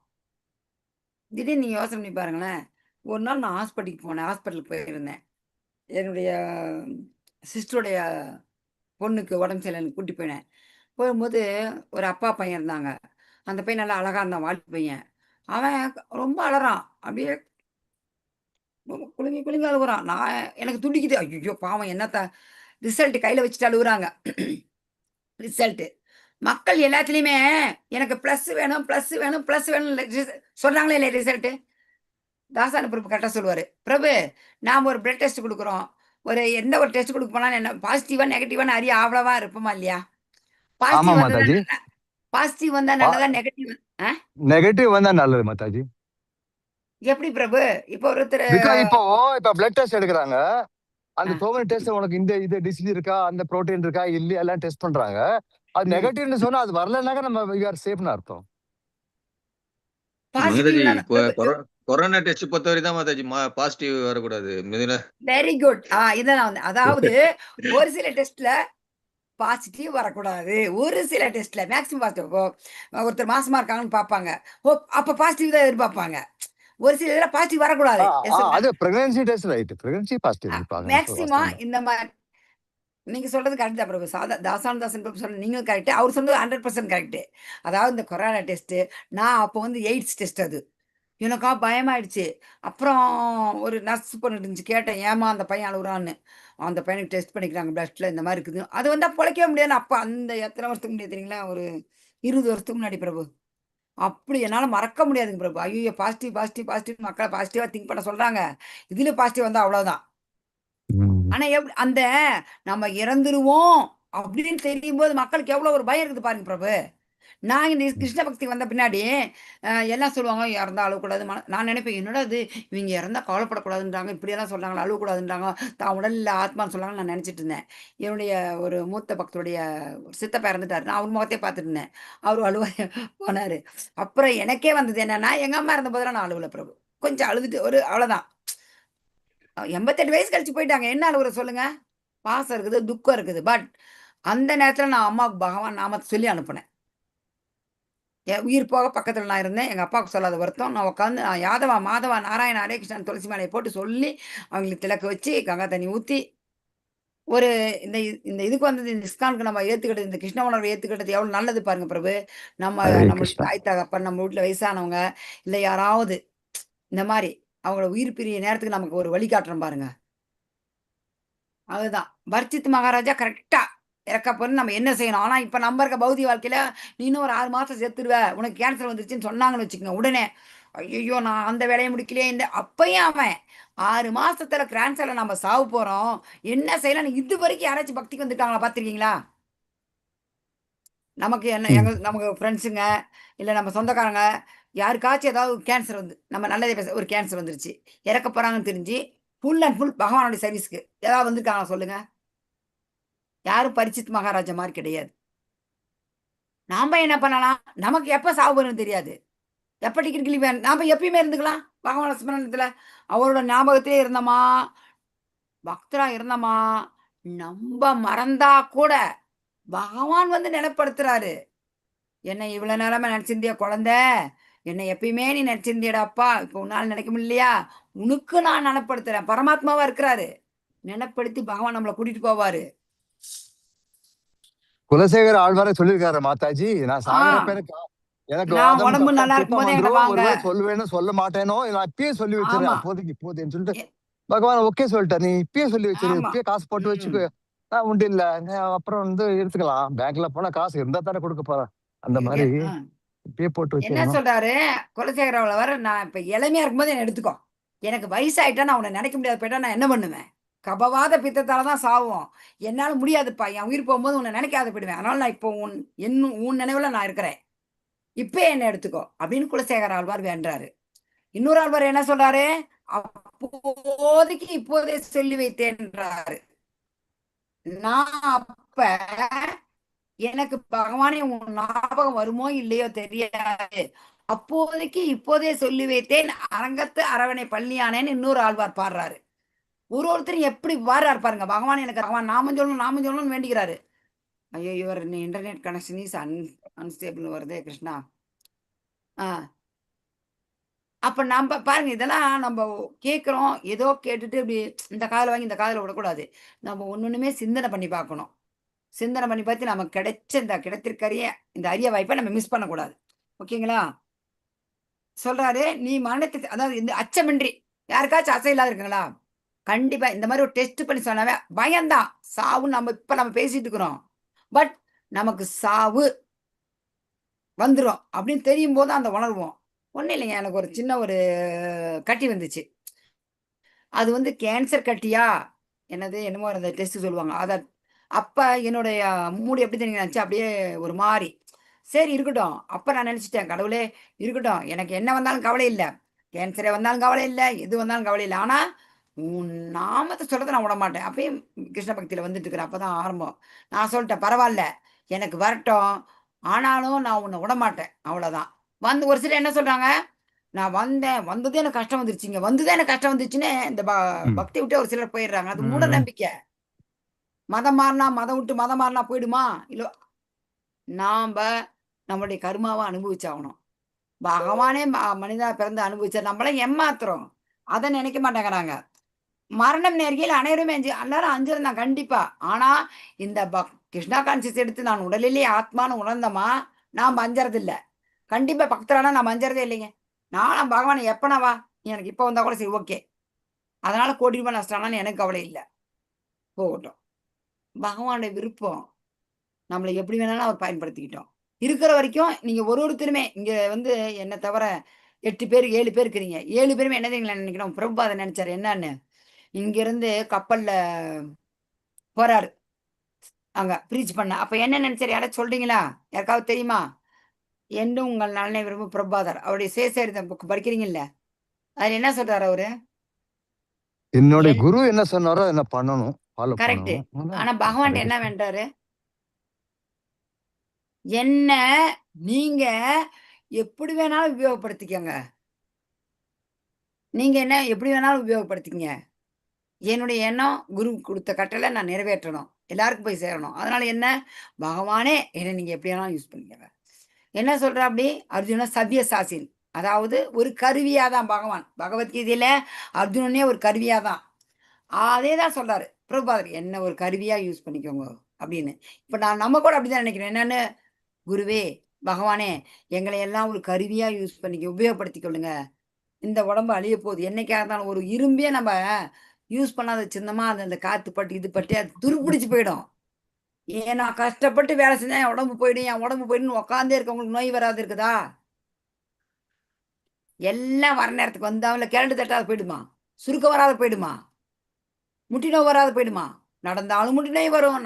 திடீர்னு நீங்க யோசனை பண்ணி பாருங்களேன். ஒரு நாள் நான் ஹாஸ்பிட்டலுக்கு போயிருந்தேன். என்னுடைய சிஸ்டருடைய பொண்ணுக்கு உடம்பு சரியில்லைன்னு கூட்டி போயினேன். போகும்போது ஒரு அப்பா பையன் இருந்தாங்க. அந்த பையன் நல்லா அழகா இருந்தான், வாலிப பையன். அவன் ரொம்ப அழறான். அப்படியே குலுங்கி குலுங்கி அழுகுறான். எனக்கு துடிக்குது. ஐயோ பாவம், என்னத்த ரிசல்ட் கையில வச்சுட்டு அழுகுறாங்க. ரிசல்ட் மக்கள் எல்லாத்துலயுமே எனக்கு பிளஸ் வேணும், பிளஸ் வேணும், பிளஸ் வேணும் சொல்றாங்களே இல்லையா? ரிசல்ட் தாசான பிரபு கரெக்டா சொல்லுவாரு. பிரபு, நாம ஒரு பிளட் டெஸ்ட் கொடுக்குறோம். ஒரு எந்த ஒரு டெஸ்ட் கொடுக்க போனாலும் என்ன பாசிட்டிவா நெகட்டிவான்னு அறிய அவ்வளவா இருப்போமா இல்லையா? ஆமா பாசிட்டிவ் வந்ததா மாதாஜி. நல்ல பாசிட்டிவ் வந்தா நல்லதா? நெகட்டிவ் ஆ? நெகட்டிவ் வந்தா நல்லது மாதாஜி. எப்படி பிரபு? இப்போ ஒருத்தர் பிகாஸ் இப்ப பிளட் டெஸ்ட் எடுக்கிறாங்க. ஆ, அந்த சோமனி டெஸ்ட் உனக்கு இந்த டிசீஸ் இருக்கா, அந்த புரோட்டீன் இருக்கா இல்லையா எல்லாம் டெஸ்ட் பண்றாங்க. அது ம். நெகட்டிவ்னு சொன்னா அது வரலனாக்க நம்ம வி ஆர் சேஃப்னு அர்த்தம். மாதாஜி பாசிட்டிவ்னா இப்போ கொரோனா டெஸ்ட் பொறுத்தவரை தான் மாதாஜி பாசிட்டிவ் வரக்கூடாது. Very good. இதான் நான் அதாவது ஒரு சில டெஸ்ட்ல பாசிட்டிவ் வரக்கூடாது. ஒரு சில டெஸ்ட்ல மேக்ஸிமம் பாசிட்டிவ். இப்போ ஒருத்தர் மாசமா இருக்காங்கன்னு பார்ப்பாங்க. அப்ப பாசிட்டிவ் தான் எதிர்பார்ப்பாங்க. ஒரு சில இதுல பாசிட்டிவ் வரக்கூடாது. அது pregnancy test right. Pregnancy positive இருப்பாங்க. மேக்ஸிமம் இந்த மாதிரி நீங்க சொல்றது கரெக்ட் தான் பிரபு. தாசான் பிரபு சொல்றது நீங்களும் கரெக்ட். அவர் சொன்னது 100% கரெக்ட். அதாவது இந்த கொரோனா டெஸ்ட் நான் அப்போ வந்து எய்ட்ஸ் டெஸ்ட் அது. எனக்கா பயமாயிடுச்சு. அப்புறம் ஒரு நர்ஸ் பொண்ணு இருந்துச்சு. கேட்டேன், "ஏம்மா அந்த பையன் அழுவுறான்னு?" "அந்த பையனுக்கு டெஸ்ட் பண்ணிக்கிறாங்க பிளட்ல இந்த மாரி இருக்குது." அது வந்தா பொழைக்கவே முடியாதுன்னு அப்ப அந்த எத்தனை வருஷத்துக்கு முன்னாடி தெரியுங்களா? ஒரு 20 வருஷத்துக்கு முன்னாடி பிரபு. அப்படி என்னால மறக்க முடியாதுங்க பிரபு. ஐய்யயோ! பாசிட்டிவ், பாசிட்டிவ், பாசிட்டிவ் மக்கள பாசிட்டிவா திங்க் பண்ண சொல்றாங்க. இதுல பாசிட்டிவ் வந்தா அவ்வளவுதான். ஆனா அந்த நம்ம இறந்துருவோம் அப்படின்னு தெரியும்போது மக்களுக்கு எவ்வளவு ஒரு பயம் இருக்குது பாருங்க பிரபு. நான் இந்த கிருஷ்ண பக்தி வந்த பின்னாடி எல்லாம் சொல்லுவாங்க, இறந்தா அழக்கூடாது. நான் நினைப்பேன், என்னடா இது இவங்க இறந்தா கவலைப்படக்கூடாதுன்றாங்க, இப்படியெல்லாம் சொல்றாங்களா, அழுவக்கூடாதுன்றாங்க, தான் உடல்ல ஆத்மான்னு சொல்றாங்கன்னு நான் நினைச்சிட்டு இருந்தேன். என்னுடைய ஒரு மூத்த பக்தருடைய சித்தப்பா இறந்துட்டாரு. நான் அவர் முகத்தையே பார்த்துட்டு இருந்தேன். அவரு அழுவ போனாரு. அப்புறம் எனக்கே வந்தது என்னன்னா, எங்க அம்மா இருந்த போதெல்லாம் நான் அழுவல பிரபு. கொஞ்சம் அழுதுட்டு ஒரு அவ்வளவுதான். 88 வயசு கழிச்சு போயிட்டாங்க. என்ன அழுவுற சொல்லுங்க? பாசம் இருக்குது, துக்கம் இருக்குது. பட் அந்த நேரத்துல நான் அம்மாவுக்கு பகவான் நாமத்த சொல்லி அனுப்புனேன். என் உயிர் போக பக்கத்துல நான் இருந்தேன். எங்க அப்பாவுக்கு சொல்லாத வருத்தம். நான் உட்காந்து நான் யாதவா, மாதவா, நாராயணா, ஹரே கிருஷ்ணான்னு துளசி மாலைய போட்டு சொல்லி, அவங்களுக்கு திலக்கு வச்சு, கங்கா தண்ணி ஊத்தி, ஒரு இந்த இந்த இதுக்கு வந்தது இந்த இஸ்கானுக்கு நம்ம ஏத்துக்கிட்டது, இந்த கிருஷ்ண உணர்வை ஏத்துக்கிட்டது எவ்வளவு நல்லது பாருங்க பிரபு. ஹரே நம்மளுடைய கிருஷ்ணா. தாய் தகப்பன், நம்ம வீட்ல வயசானவங்க, இல்ல யாராவது இந்த மாரி அவங்கள உயிர் பிரிய நேரத்துக்கு நமக்கு ஒரு வழிகாட்டுறோம் பாருங்க. அதுதான். பர்ச்சித் மகாராஜா கரெக்ட்டா இறக்கப்போறன்னு நம்ம என்ன செய்யணும்? ஆனா, இப்ப நம்ம இருக்க பௌதிக வாழ்க்கையில, "நீ இன்னும் ஒரு 6 மாசம் செத்துருவ. உனக்கு கேன்சர் வந்துருச்சுன்னு" சொன்னாங்கன்னு வச்சுக்கங்க, உடனே, "ஐயய்யோ! நான் அந்த வேலைய முடிக்கலையே." அப்பயும் அவன் 6 மாசத்துல கேன்சர்ல நம்ம சாவ போறோம். என்ன செய்யலாம்ன்னு இதுவரைக்கும் யாராச்சும் பக்திக்கு வந்துட்டாங்களா பார்த்துருக்கீங்களா? நமக்கு என்ன நமக்கு ஃப்ரெண்ட்ஸுங்க, இல்ல நம்ம சொந்தக்காரங்க, யாருக்காச்சும் ஏதாவது கேன்சர் வந்து நம்ம நல்லதே பேச ஒரு கேன்சர் வந்துருச்சு. இறக்க போறாங்கன்னு தெரிஞ்சு, ஃபுல் அண்ட் ஃபுல் பகவானுடைய சர்வீஸ்க்கு ஏதாவது வந்திருக்காங்களா சொல்லுங்க? யாரும் பரிசித் மகாராஜா மாரி கிடையாது. நாம என்ன பண்ணலாம்? நமக்கு எப்ப சாவு வரும்னு தெரியாது. எப்ப டிக்கெட் கிழிப்ப நாம எப்பயுமே இருந்துக்கலாம். பகவான் ஸ்மரணத்துல. அவரோட ஞாபகத்திலே இருந்தோமா, பக்தரா இருந்தோமா, நம்ப மறந்தா கூட பகவான் வந்து நினைப்படுத்துறாரு. "என்னை இவ்வளவு நேரமா நினைச்சிருந்தியா குழந்தை? என்னை எப்பயுமே நீ நினைச்சிருந்தியடா அப்பா. இப்ப உன்னால நினைக்க முடியலையா? உனக்கு நான் நினைப்படுத்துறேன்." பரமாத்மாவா இருக்கிறாரு. நினைப்படுத்தி பகவான் நம்மள கூட்டிட்டு போவாரு. குலசேகர ஆழ்வாரே சொல்லியிருக்காரு மாதாஜி, நான் ஆ. சாகுறப்ப எனக்கு நான் வாதம், உடம்பு கஃபம், நல்லா பித்தம் இருக்கும்போதே என்ட்ட வந்துரும். வாங்க. ஒருவேளை சொல்லுவேனோ சொல்ல மாட்டேனோ, நான் இப்பயே சொல்லி வச்சிடுறேன். ஆமா. அப்போதைக்கு இப்போதைன்னு சொல்லிட்டு எ பகவான் ஓகே சொல்லிட்டார். நீ இப்பயே சொல்லி வச்சிரு. ஆமா. இப்பயே காசு போட்டு ம். வச்சுக்கோ. உண்டு இல்ல. அப்புறம் எடுத்துக்கலாம். பேங்க்ல போனா காசு இருந்தா தானே கொடுக்க போறேன். அந்த எ மாரி அ. இப்பயே போட்டு என்ன வச்சிரணும். சொல்றாரு, குலசேகர ஆழ்வார், "நான் இப்ப இளமையா இருக்கும்போது என்ன எடுத்துக்கோ. எனக்கு வயசாயிட்டா நான் உன்ன நினைக்க முடியாது போயிட்டா நான் என்ன பண்ணுவேன்? கபவாத பித்தத்தால தான் சாவோம். என்னால முடியாதுப்பா. என் உயிர் போகும்போது உன்ன நினைக்காத போயிடுவேன். அதனால நான் இப்போ உன் நினைவுல நான் இருக்கிறேன். இப்பயே என்ன எடுத்துக்கோ." அப்படின்னு குலசேகர ஆழ்வார் வேண்டுறாரு. இன்னொரு ஆழ்வார் என்ன சொல்றாரு, "அப்போதைக்கு இப்போதே சொல்லி வைத்தேன்றாரு." நான் அப்ப எனக்கு பகவானே உன் ஞாபகம் வருமோ இல்லையோ தெரியாது. அப்போதைக்கு இப்போதே சொல்லி வைத்தேன் அரங்கத்து அரவணை பள்ளியானேன்னு இன்னொரு ஆழ்வார் பாடுறாரு. ஒருத்தரும் எப்படி பாடுறாரு பாருங்க. பகவான் எனக்கு பகவான் நாமம் சொல்லணும், நாமம் சொல்லணும்னு வேண்டிக்கிறாரு. ஐயய்யோ! இன்டர்நெட் கனெக்ஷன் இஸ் அன்ஸ்டேபிள்னு வருதே கிருஷ்ணா. ஆ. அப்ப நம்ப பாருங்க இதெல்லாம் நம்ப கேட்கிறோம். ஏதோ கேட்டுட்டு இப்படி இந்த காதுல வாங்கி இந்த காதுல விடக்கூடாது. நம்ம ஒண்ணுமே சிந்தனை பண்ணி பார்க்கணும். சிந்தனை பண்ணி பார்த்து நமக்கு கிடைச்ச இந்த கிடைத்திருக்கரிய இந்த அரிய வாய்ப்ப நம்ம மிஸ் பண்ணக்கூடாது. ஓகேங்களா? சொல்றாரு, "நீ மரணத்துக்கு" அதாவது இந்த அச்சமின்றி யாருக்காச்சும் அசை இல்லாத இருக்குங்களா? கண்டிப்பா இந்த மாரி ஒரு டெஸ்ட் பண்ணி சொன்னாவே பயம்தான். சாவுன்னு நம்ம பேசிட்டு இருக்கிறோம். பட் நமக்கு சாவு வந்துரும் அப்படின்னு தெரியும்போது அந்த உணர்வோம். ஒண்ணும் இல்லைங்க. எனக்கு ஒரு சின்ன ஒரு கட்டி வந்துச்சு. அது வந்து கேன்சர் கட்டியா? என்னது என்னமோ அந்த டெஸ்ட் சொல்லுவாங்க. அப்ப என்னுடைய மூடு எப்படி தெரியுங்களாச்சு, அப்படியே ஒரு மாரி. சரி இருக்கட்டும். அப்ப நான் நெனச்சுட்டேன், கடவுளே இருக்கட்டும். எனக்கு என்ன வந்தாலும் கவலை இல்ல. கேன்சரே வந்தாலும் கவலை இல்ல. எது வந்தாலும் கவலை இல்ல. ஆனா, உன் நாமத்த சொல்றத நான் விடமாட்டேன். அப்பயும் கிருஷ்ண பக்தியில வந்துட்டு இருக்கிறேன். அப்பதான் ஆரம்பம். நான் சொல்ட்டேன், பரவால்ல. எனக்கு வரட்டும். ஆனாலும் நான் உன்ன விடமாட்டேன். அவ்வளோதான். வந்து ஒரு சிலர் என்ன சொல்றாங்க, நான் வந்தேன். வந்ததே எனக்கு கஷ்டம் வந்துருச்சுங்க. வந்துதான் எனக்கு கஷ்டம் வந்துச்சுன்னு இந்த ம். பக்திய விட்டே ஒரு சிலர் போயிடுறாங்க. அது மூட ம். நம்பிக்கை. மதம் மாறுனா, மதம் விட்டு மதம் மாறுனா போயிடுமா? இல்ல நாம்ப நம்முடைய கர்மாவ அனுபவிச்சாகணும். பகவானே மனிதனா பிறந்து அனுபவிச்சார். நம்மலாம் ஏமாத்துறோம். அத நினைக்க மாட்டேங்கிறாங்க. மரணம் நேர்கையில் அனைவருமே எல்லாரும் அஞ்சிருந்தான் கண்டிப்பா. ஆனா, இந்த கிருஷ்ணா கான்ஷியஸ் எடுத்து நான் உடலிலே ஆத்மான்னு உணர்ந்தோமா, நாம அஞ்சறதில்ல. கண்டிப்பா பக்தரானா நம்ம அஞ்சறதே இல்லைங்க. நான்லாம் பகவான எப்பனா வா, நீ எனக்கு இப்ப வந்தா கூட சரி ஓகே. அதனால கோடி ரூபாய் நஷ்டம் ஆனாலும் எனக்கு கவலை இல்ல. போகட்டும். பகவானுடைய விருப்பம். நம்மள எப்படி வேணாலும் அவர் பயன்படுத்திக்கிட்டோம். இருக்கிற வரைக்கும் நீங்க ஒருத்தருமே இங்க வந்து என்ன தவிர 8 பேர், 7 பேர் இருக்கிறீங்க. 7 பேருமே என்ன தெரியுங்களா நினைக்கிறோம்? பிரபுபாதர் நெனச்சாரு என்னான்னு? இங்கிருந்து கப்பல்ல போறாரு. அங்க ப்ரீச் பண்ண. அப்ப என்ன நெனச்சாரு? யாராச்சும் சொல்றீங்களா? யாருக்காவது தெரியுமா? "என்றும் உங்கள் நலனை விரும்பும் பிரபுபாதர்." அவருடைய சுயசரிதை புக் படிக்கிறீங்கல்ல? அதுல என்ன சொல்றாரு அவரு? என்னுடைய என் குரு என்ன சொன்னாரோ என்ன பண்ணணும். Follow correct. பண்ணணும். அதான். ஆனா ஹரே பகவான்ட்ட என்ன கிருஷ்ணா. வேண்டாரு? என்ன நீங்க எப்படி வேணாலும் உபயோகப்படுத்திக்கங்க. நீங்க என்ன எப்படி வேணாலும் உபயோகப்படுத்திக்கங்க. என்னுடைய எண்ணம் குரு குடுத்த கட்டளை நான் நிறைவேற்றணும். எல்லாருக்கும் போய் சேரணும். அதனால என்ன? பகவானே என்ன நீங்க எப்படி வேணாலும் யூஸ் பண்ணிக்கங்க. என்ன சொல்றாப்படி? அர்ஜுன சவ்யசாசின். அதாவது ஒரு கருவியா தான் பகவான். பகவத்கீதையில அர்ஜுனனே ஒரு கருவியா தான். அதே தான் சொல்றாரு. பிரபுபாதர் என்ன ஒரு கருவியா யூஸ் பண்ணிக்கோங்க அப்படின்னு. இப்ப நம்ம கூட அப்படிதான் நினைக்கிறோம். என்னன்னு? குருவே, பகவானே எங்களை எல்லாம் ஒரு கருவியா யூஸ் பண்ணிக்க உபயோகப்படுத்திக் கொள்ளுங்க. இந்த உடம்பு அழியப் போகுது. என்னைக்கா இருந்தாலும் ஒரு இரும்பே நம்ம யூஸ் பண்ணாத சின்னமா அந்த காத்து பட்டு, இது பட்டு அது துருப்பிடிச்சு போயிடும். ஏன் நான் கஷ்டப்பட்டு வேலை செஞ்சா என் உடம்பு போயிடும், என் உடம்பு போயிடும்னு உட்கார்ந்தே இருக்கவங்களுக்கு நோய் வராது இருக்குதா? எல்லாம் வர நேரத்துக்கு வந்தா, இல்ல கரண்ட் தட்டாத போயிடுமா? சுருக்கம் வராத போயிடுமா? முட்டி நோய் வராத போயிடுமா? நடந்தாலும் முட்டி நோய் வரும்.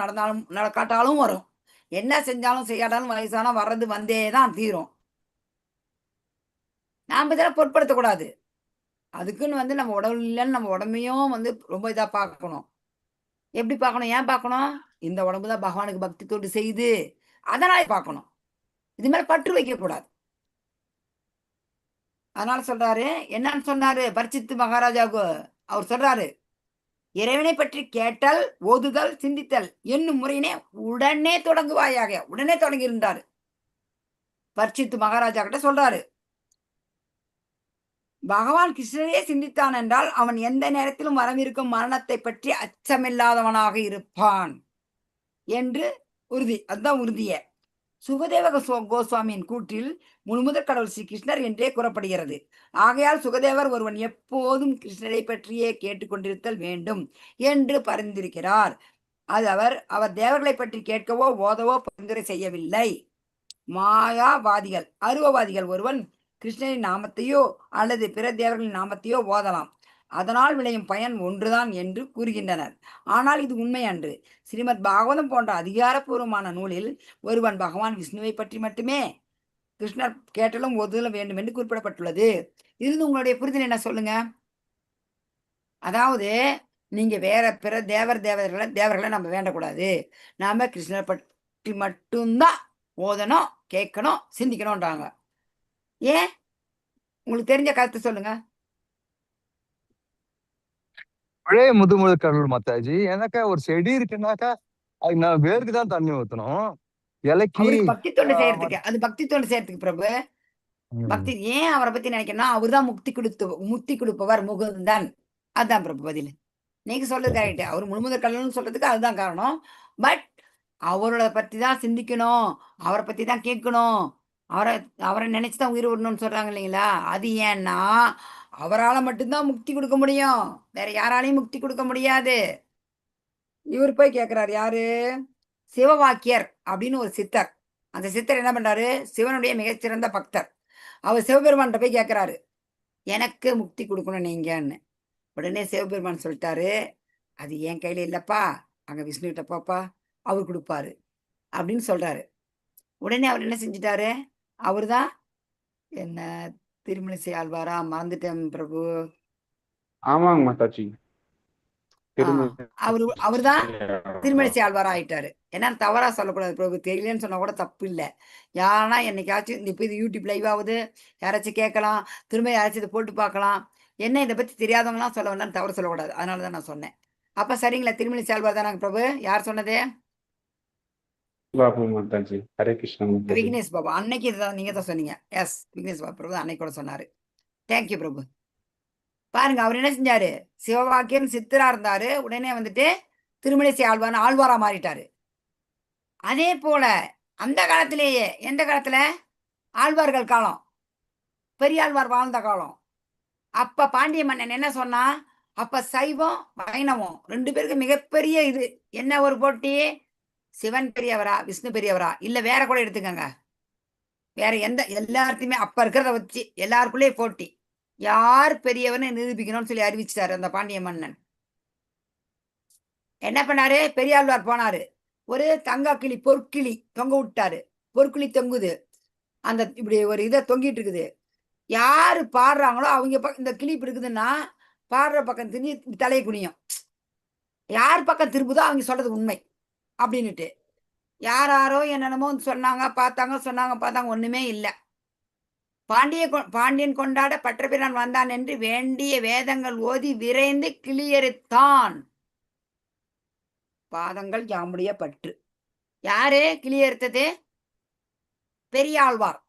நடக்காட்டாலும் வரும். என்ன செஞ்சாலும் செய்யாட்டாலும் வயசானா வர்றது வந்தே தான் தீரும். நாம இதெல்லாம் பொருட்படுத்தக்கூடாது. அதுக்குன்னு வந்து நம்ம உடல்நிலைன்னு நம்ம உடம்பையும் வந்து ரொம்ப இதா பார்க்கணும். எப்படி பார்க்கணும்? ஏன் பார்க்கணும்? இந்த உடம்பு தான் பகவானுக்கு பக்தி தொண்டு செய்யுது. அதனால பார்க்கணும். இது மேல பற்று வைக்கக்கூடாது. அதனால சொல்றாரு, என்னன்னு சொன்னாரு பரீட்சித்து மகாராஜாவுக்கு? அவர் சொல்றாரு, "இறைவனை பற்றி கேட்டல், ஓதுதல், சிந்தித்தல் என்னும் முறையினை உடனே தொடங்குவாயாக." உடனே தொடங்கியிருந்தாரு. பரீட்சித்து மகாராஜா கிட்ட சொல்றாரு. பகவான் கிருஷ்ணரே சிந்தித்தான் என்றால், அவன் எந்த நேரத்திலும் வரவிருக்கும் மரணத்தைப் பற்றி அச்சமில்லாதவனாக இருப்பான் என்று உறுதி. அதுதான் உறுதியே. சுகதேவ கோஸ்வாமியின் கூற்றில் முழுமுதற் கடவுள் ஸ்ரீ கிருஷ்ணர் என்றே கூறப்படுகிறது. ஆகையால் சுகதேவர் ஒருவன் எப்போதும் கிருஷ்ணரை பற்றியே கேட்டுக்கொண்டிருத்தல் வேண்டும் என்று பரிந்துரைக்கிறார். அது அவர் தேவர்களைப் பற்றி கேட்கவோ ஓதவோ பரிந்துரை செய்யவில்லை. மாயாவாதிகள், அருவவாதிகள் ஒருவன் கிருஷ்ணரின் நாமத்தையோ அல்லது பிற தேவர்களின் நாமத்தையோ ஓதலாம். அதனால் விளையும் பயன் ஒன்றுதான் என்று கூறுகின்றனர். ஆனால் இது உண்மை அன்று. ஸ்ரீமத் பாகவதம் போன்ற அதிகாரப்பூர்வமான நூலில் ஒருவன் பகவான் விஷ்ணுவை பற்றி மட்டுமே கிருஷ்ணர் கேட்டலும் ஓதுதலும் வேண்டும் என்று குறிப்பிடப்பட்டுள்ளது. இருந்து உங்களுடைய புரிதல் என்ன சொல்லுங்க? அதாவது நீங்க வேற பிற தேவர்களை நம்ம வேண்டக்கூடாது. நாம கிருஷ்ணரை பற்றி மட்டும்தான் ஓதணும், கேட்கணும், சிந்திக்கணும்ன்றாங்க. ஏன்? உங்களுக்கு தெரிஞ்ச கருத்து சொல்லுங்க. பழைய முதுமுதற் கடவுள் மாதாஜி. எனக்கு ஒரு செடி இருக்குன்னாக்கா, அதுக்கு நான் வேருக்கு தான் தண்ணி ஊத்தணும். இலைக்கு அவருக்கு பக்தி தொண்டு செய்யறதுக்கு. மத் அது பக்தி தொண்டு செய்யறதுக்கு பிரபு. ம். பக்தி ஏன் அவர பத்தி நினைக்கணும்னா, அவர்தான் முக்தி குடுப்பவர் முகுந்தன். அதான் பிரபு பதிலு. நீங்க சொல்றது கரெக்ட். அவர் முழுமுதற் கடவுள்னு சொல்றதுக்கு அதுதான் காரணம். பட் அவரோட பத்தி தான் சிந்திக்கணும். அவர பத்தி தான் கேட்கணும். அவர அவர நினைச்சு தான் உயிர் விடணும்னு சொல்றாங்க இல்லைங்களா? அது ஏன்னா, அவரால மட்டும் தான் முக்தி குடுக்க முடியும். வேற யாராலயும் முக்தி குடுக்க முடியாது. இவரு போய் கேட்கிறாரு யாரு? சிவவாக்கியர் அப்படின்னு ஒரு சித்தர். அந்த சித்தர் என்ன பண்றாரு? சிவனுடைய மிகச்சிறந்த பக்தர். அவர் சிவபெருமான்ட்ட போய் கேட்கிறாரு. எனக்கு முக்தி குடுக்கணும் நீங்கன்னு. உடனே சிவபெருமான் சொல்லிட்டாரு, அது என் கையில இல்லப்பா, அங்க விஷ்ணுகிட்ட போப்பா, அவர் குடுப்பாரு அப்படின்னு சொல்றாரு. உடனே அவர் என்ன செஞ்சுட்டாரு? அவர்தான் என்ன திருமழிசை ஆழ்வாரா? மறந்துட்டேன் பிரபு. ஆமாங்க மாதாஜி. ஆ அவர்தான் திருமழிசை திருமணி ஆழ்வாரா ஆயிட்டாரு. ஏன்னா தவறா சொல்லக்கூடாது பிரபு. தெரியலன்னு சொன்னா கூட தப்பு இல்ல. யாருன்னா என்னைக்காச்சும் இப்ப இது யூடியூப் லைவ் ஆவுது. யாராச்சும் கேட்கலாம். திரும்ப யாராச்சும் இத போட்டு பார்க்கலாம். என்ன இத பத்தி தெரியாதவங்கலாம் சொல்ல வேண்டாம்னு தவறு சொல்லக்கூடாது. அதனால தான் நான் சொன்னேன். அப்ப சரிங்களா? திருமழிசை ஆழ்வார் தானாங்க பிரபு? யார் சொன்னது? பாபு மாதாஜி. ஹரே கிருஷ்ணா மாதாஜி. விக்னேஷ் பாபு. அன்னைக்கு இதுதான் நீங்க தான் சொன்னீங்க. எஸ். விக்னேஷ் பாபு பிரபு அன்னைக்கு கூட சொன்னாரு. தேங்க் யூ பிரபு. பாருங்க அவர் என்ன செஞ்சாரு? சிவவாக்கியன் சித்தரா இருந்தாரு. உடனே வந்துட்டு திருமழிசை ஆழ்வார்னு ஆழ்வாரா மாறிட்டாரு. அதே போல அந்த காலத்திலேயே எந்த காலத்துல? ஆழ்வார்கள் காலம். பெரியாழ்வார் வாழ்ந்த காலம். அப்ப பாண்டிய மன்னன் என்ன சொன்னான்? அப்ப சைவம், வைணவம் 2 பேருக்கும் மிகப்பெரிய இது. என்ன ஒரு போட்டி? சிவன் பெரியவரா? விஷ்ணு பெரியவரா? இல்ல வேற கூட எடுத்துக்கங்க. வேற எந்த எல்லாத்தையுமே அப்ப இருக்கிறத வச்சு எல்லாருக்குள்ளேயே போட்டி. யார் பெரியவர்னு நிரூபிக்கணும்னு சொல்லி அறிவிச்சிட்டாரு அந்த பாண்டிய மன்னன். என்ன பண்ணாரு? பெரியாழ்வார் போனாரு. ஒரு தங்க கிளி, பொற்கிளி தொங்க விட்டாரு. பொற்கிளி தொங்குது. அந்த இப்படி ஒரு இத தொங்கிட்டு இருக்குது. யாரு பாடுறாங்களோ அவங்க இந்த கிளி இப்படி இருக்குதுன்னா, பாடுற பக்கம் திரும்பி தலைய குனியும். யார் பக்கம் திரும்புதோ அவங்க சொல்றது உண்மை. அப்படின்னுட்டு. யாராரோ என்னென்னமோ சொன்னாங்க, பார்த்தாங்க, சொன்னாங்க, பார்த்தாங்க. ஒண்ணுமே இல்ல. பாண்டியன் கொண்டாட பட்டபிரான் வந்தான் என்று வேண்டிய வேதங்கள் ஓதி விரைந்து கிளியறுத்தான். பாதங்கள் யாமுடைய பற்று. யாரு கிளியறுத்தது? பெரியாழ்வார்.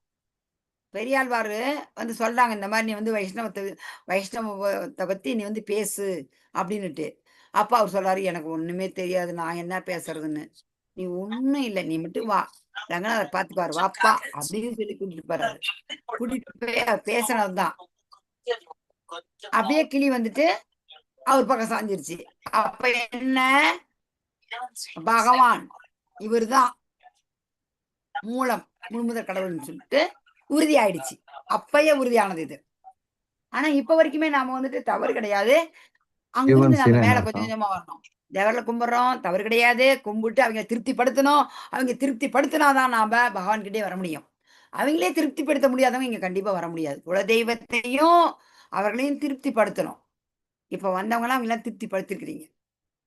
பெரியாழ்வாரு வந்து சொல்றாங்க, இந்த மாதிரி நீ வந்து வைஷ்ணவத்தை பத்தி நீ வந்து பேசு அப்படின்னுட்டு. அப்ப அவர் சொல்றாரு, எனக்கு ஒண்ணுமே தெரியாது, நான் என்ன பேசுறதுன்னு. நீ ஒண்ணும் இல்ல, நீ மட்டும் வா, ரங்கநாதர் பாத்துப்பாரு, வாப்பா அப்படின்னு சொல்லி கூட்டிட்டு போறாரு. கூட்டிட்டு போய் அவர் பேசினதுதான். அப்படியே கிளி வந்துட்டு அவர் பக்கம் சாஞ்சிருச்சு. அப்ப என்ன? பகவான் இவர்தான் மூலம், முழுமுதற் கடவுள்னு சொல்லிட்டு உறுதி ஆயிடுச்சு. அப்பயே உறுதியானது இது. ஆனா இப்ப வரைக்குமே நாம வந்துட்டு தவறு கிடையாது. அங்கிருந்து நம்ம மேல கொஞ்சம் கொஞ்சமா வரணும். தேவர்ல கும்பிடுறோம், தவறு கிடையாது. கும்பிட்டு அவங்க திருப்திப்படுத்தணும். அவங்க திருப்திப்படுத்தினாதான் நாம பகவான் கிட்டே வர முடியும். அவங்களே திருப்திப்படுத்த முடியாதவங்க இங்க கண்டிப்பா வர முடியாது. குலதெய்வத்தையும் அவர்களையும் திருப்திப்படுத்தணும். இப்ப வந்தவங்கலாம் அவங்களாம் திருப்திப்படுத்திருக்கிறீங்க.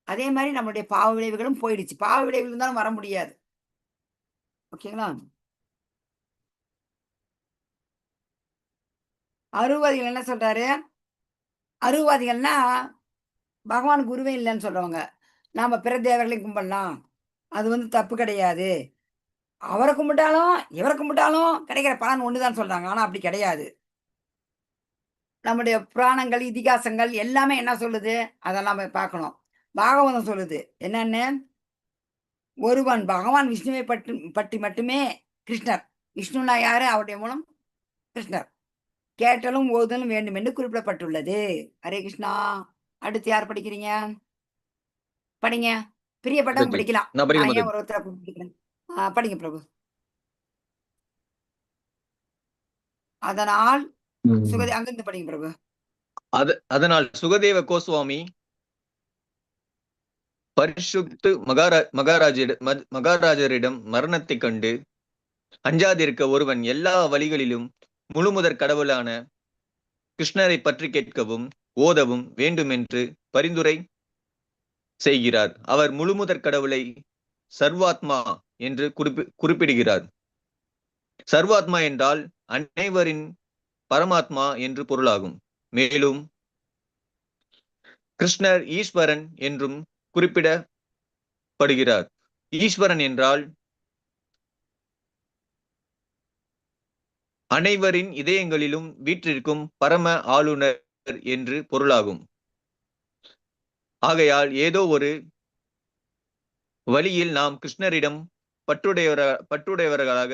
அதே மாதிரி நம்மளுடைய பாவ விளைவுகளும் போயிடுச்சு. பாவ விளைவுகள் இருந்தாலும் வர முடியாது. ஓகேங்களா? அருள்வாதிகள் என்ன சொல்றாரு? அருள்வாதிகள்னா பகவான் குருவே இல்லைன்னு சொல்றவங்க. நாம பிற தேவர்களையும் கும்பிடலாம். அது வந்து தப்பு கிடையாது. அவரை கும்பிட்டாலும், இவரை கும்பிட்டாலும் கிடைக்கிற பலன் ஒண்ணுதான் சொல்றாங்க. ஆனா அப்படி கிடையாது. நம்முடைய புராணங்கள், இதிகாசங்கள் எல்லாமே என்ன சொல்லுது? அதெல்லாம் போய் பார்க்கணும். பாகவதம் சொல்லுது. என்னன்னு? ஒருவன் பகவான் விஷ்ணுவை பற்றி மட்டுமே கிருஷ்ணர். விஷ்ணுனா யாரு? அவருடைய மூலம் கிருஷ்ணர். கேட்டலும் ஓதுதலும் வேண்டும் என்று குறிப்பிடப்பட்டுள்ளது. ஹரே கிருஷ்ணா. அடுத்து யார் படிக்கிறீங்க? படிங்க. பிரியப்பட்டவங்க மாதாஜி. படிக்கலாம். நான் படிக்கிறேன் நான் ஏன் மாதாஜி. ஒருத்தரை படிக்கிறேன்? படிங்க பிரபு. அதனால் அங்கிருந்து படிங்க பிரபு. அதனால் சுகதேவ கோஸ்வாமி பரிசுத்து மகாராஜரிடம் மரணத்தைக் கண்டு அஞ்சாதிருக்க ஒருவன் எல்லா வழிகளிலும் முழுமுதற் கடவுளான கிருஷ்ணரை பற்றி கேட்கவும் ஓதவும் வேண்டுமென்று பரிந்துரை செய்கிறார். அவர் முழுமுதற் கடவுளை சர்வாத்மா என்று குறிப்பிடுகிறார். சர்வாத்மா என்றால் அனைவரின் பரமாத்மா என்று பொருளாகும். மேலும் கிருஷ்ணர் ஈஸ்வரன் என்றும் குறிப்பிடப்படுகிறார். ஈஸ்வரன் என்றால் அனைவரின் இதயங்களிலும் வீற்றிருக்கும் பரம ஆளுநர் என்று பொருளாகும். ஆகையால் ஏதோ ஒரு வழியில் நாம் கிருஷ்ணரிடம் பற்றுடையவர்களாக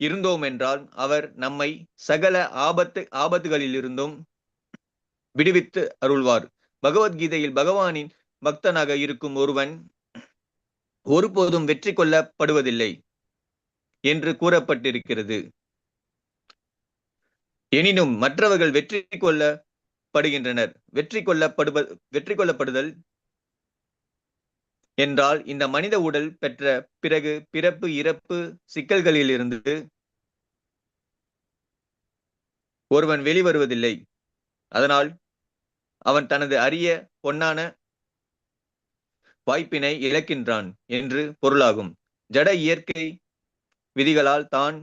இருந்தோம் என்றால் அவர் நம்மை சகல ஆபத்துகளிலிருந்தும் விடுவித்து அருள்வார். பகவத்கீதையில் பகவானின் பக்தனாக இருக்கும் ஒருவன் ஒருபோதும் வெற்றி கொள்ளப்படுவதில்லை என்று கூறப்பட்டிருக்கிறது. எனினும் மற்றவர்கள் வெற்றி கொள்ளப்படுகின்றனர். வெற்றி கொள்ளப்படுதல் என்றால் இந்த மனித உடல் பெற்ற பிறகு பிறப்பு இறப்பு சிக்கல்களிலிருந்து ஒருவன் வெளிவருவதில்லை. அதனால் அவன் தனது அரிய பொன்னான வாய்ப்பினை இழக்கின்றான் என்று பொருளாகும். ஜட இயற்கை விதிகளால் தான்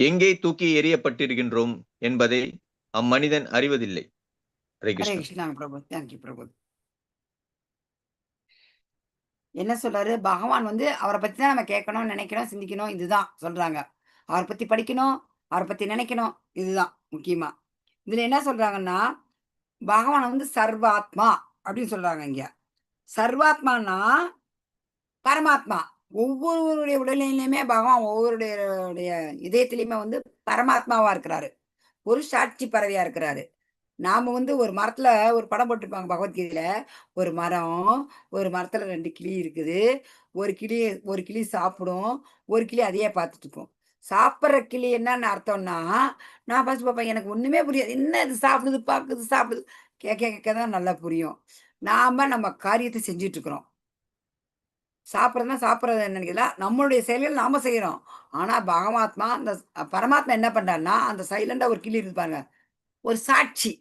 எங்கே தூக்கி எறியப்பட்டிருக்கின்றோம் என்பதை அம்மனிதன் அறிவதில்லை. ஹரே ஹரே கிருஷ்ணா. கிருஷ்ணா பிரபு. தேங்க்யூ பிரபு. என்ன சொல்றாரு பகவான் வந்து அவரை பத்தி தான் நம்ம கேட்கணும், நினைக்கணும், சிந்திக்கணும். இதுதான் சொல்றாங்க. அவரை பத்தி படிக்கணும், அவரை பத்தி நினைக்கணும். இதுதான் முக்கியமா. இதுல என்ன சொல்றாங்கன்னா பகவான் வந்து சர்வாத்மா அப்படின்னு சொல்றாங்க இங்க. சர்வாத்மானா பரமாத்மா. ஒவ்வொருவருடைய உடலிலுமே பகவான் ஒவ்வொருடைய இதயத்திலையுமே வந்து பரமாத்மாவா இருக்கிறாரு. ஒரு சாட்சி பறவையா இருக்கிறாரு. நாம வந்து ஒரு மரத்துல ஒரு படம் போட்டிருப்பாங்க பகவத்கீதையில. ஒரு மரம், ஒரு மரத்துல 2 கிளி இருக்குது. ஒரு கிளி சாப்பிடும், ஒரு கிளி அதையே பார்த்துட்டு இருக்கும். சாப்பிடுற கிளி என்னன்னு அர்த்தம்னா, நான் ஃபர்ஸ்ட் பார்ப்பேன் எனக்கு ஒண்ணுமே புரியாது. என்ன இது சாப்பிடுது, பாக்குது, சாப்பிடுது. கேட்க கேட்க தான் நல்லா புரியும். நாம நம்ம காரியத்தை செஞ்சுட்டு இருக்கிறோம். சாப்பிடுறதுன்னா சாப்பிடுறது என்னன்னு நம்மளுடைய செயல்கள் நாம செய்யறோம். ஆனா பகவாத்மா அந்த பரமாத்மா என்ன பண்றாருன்னா, அந்த சைலண்டா ஒரு கிளி இருக்கு பாருங்க. ஒரு சாட்சி.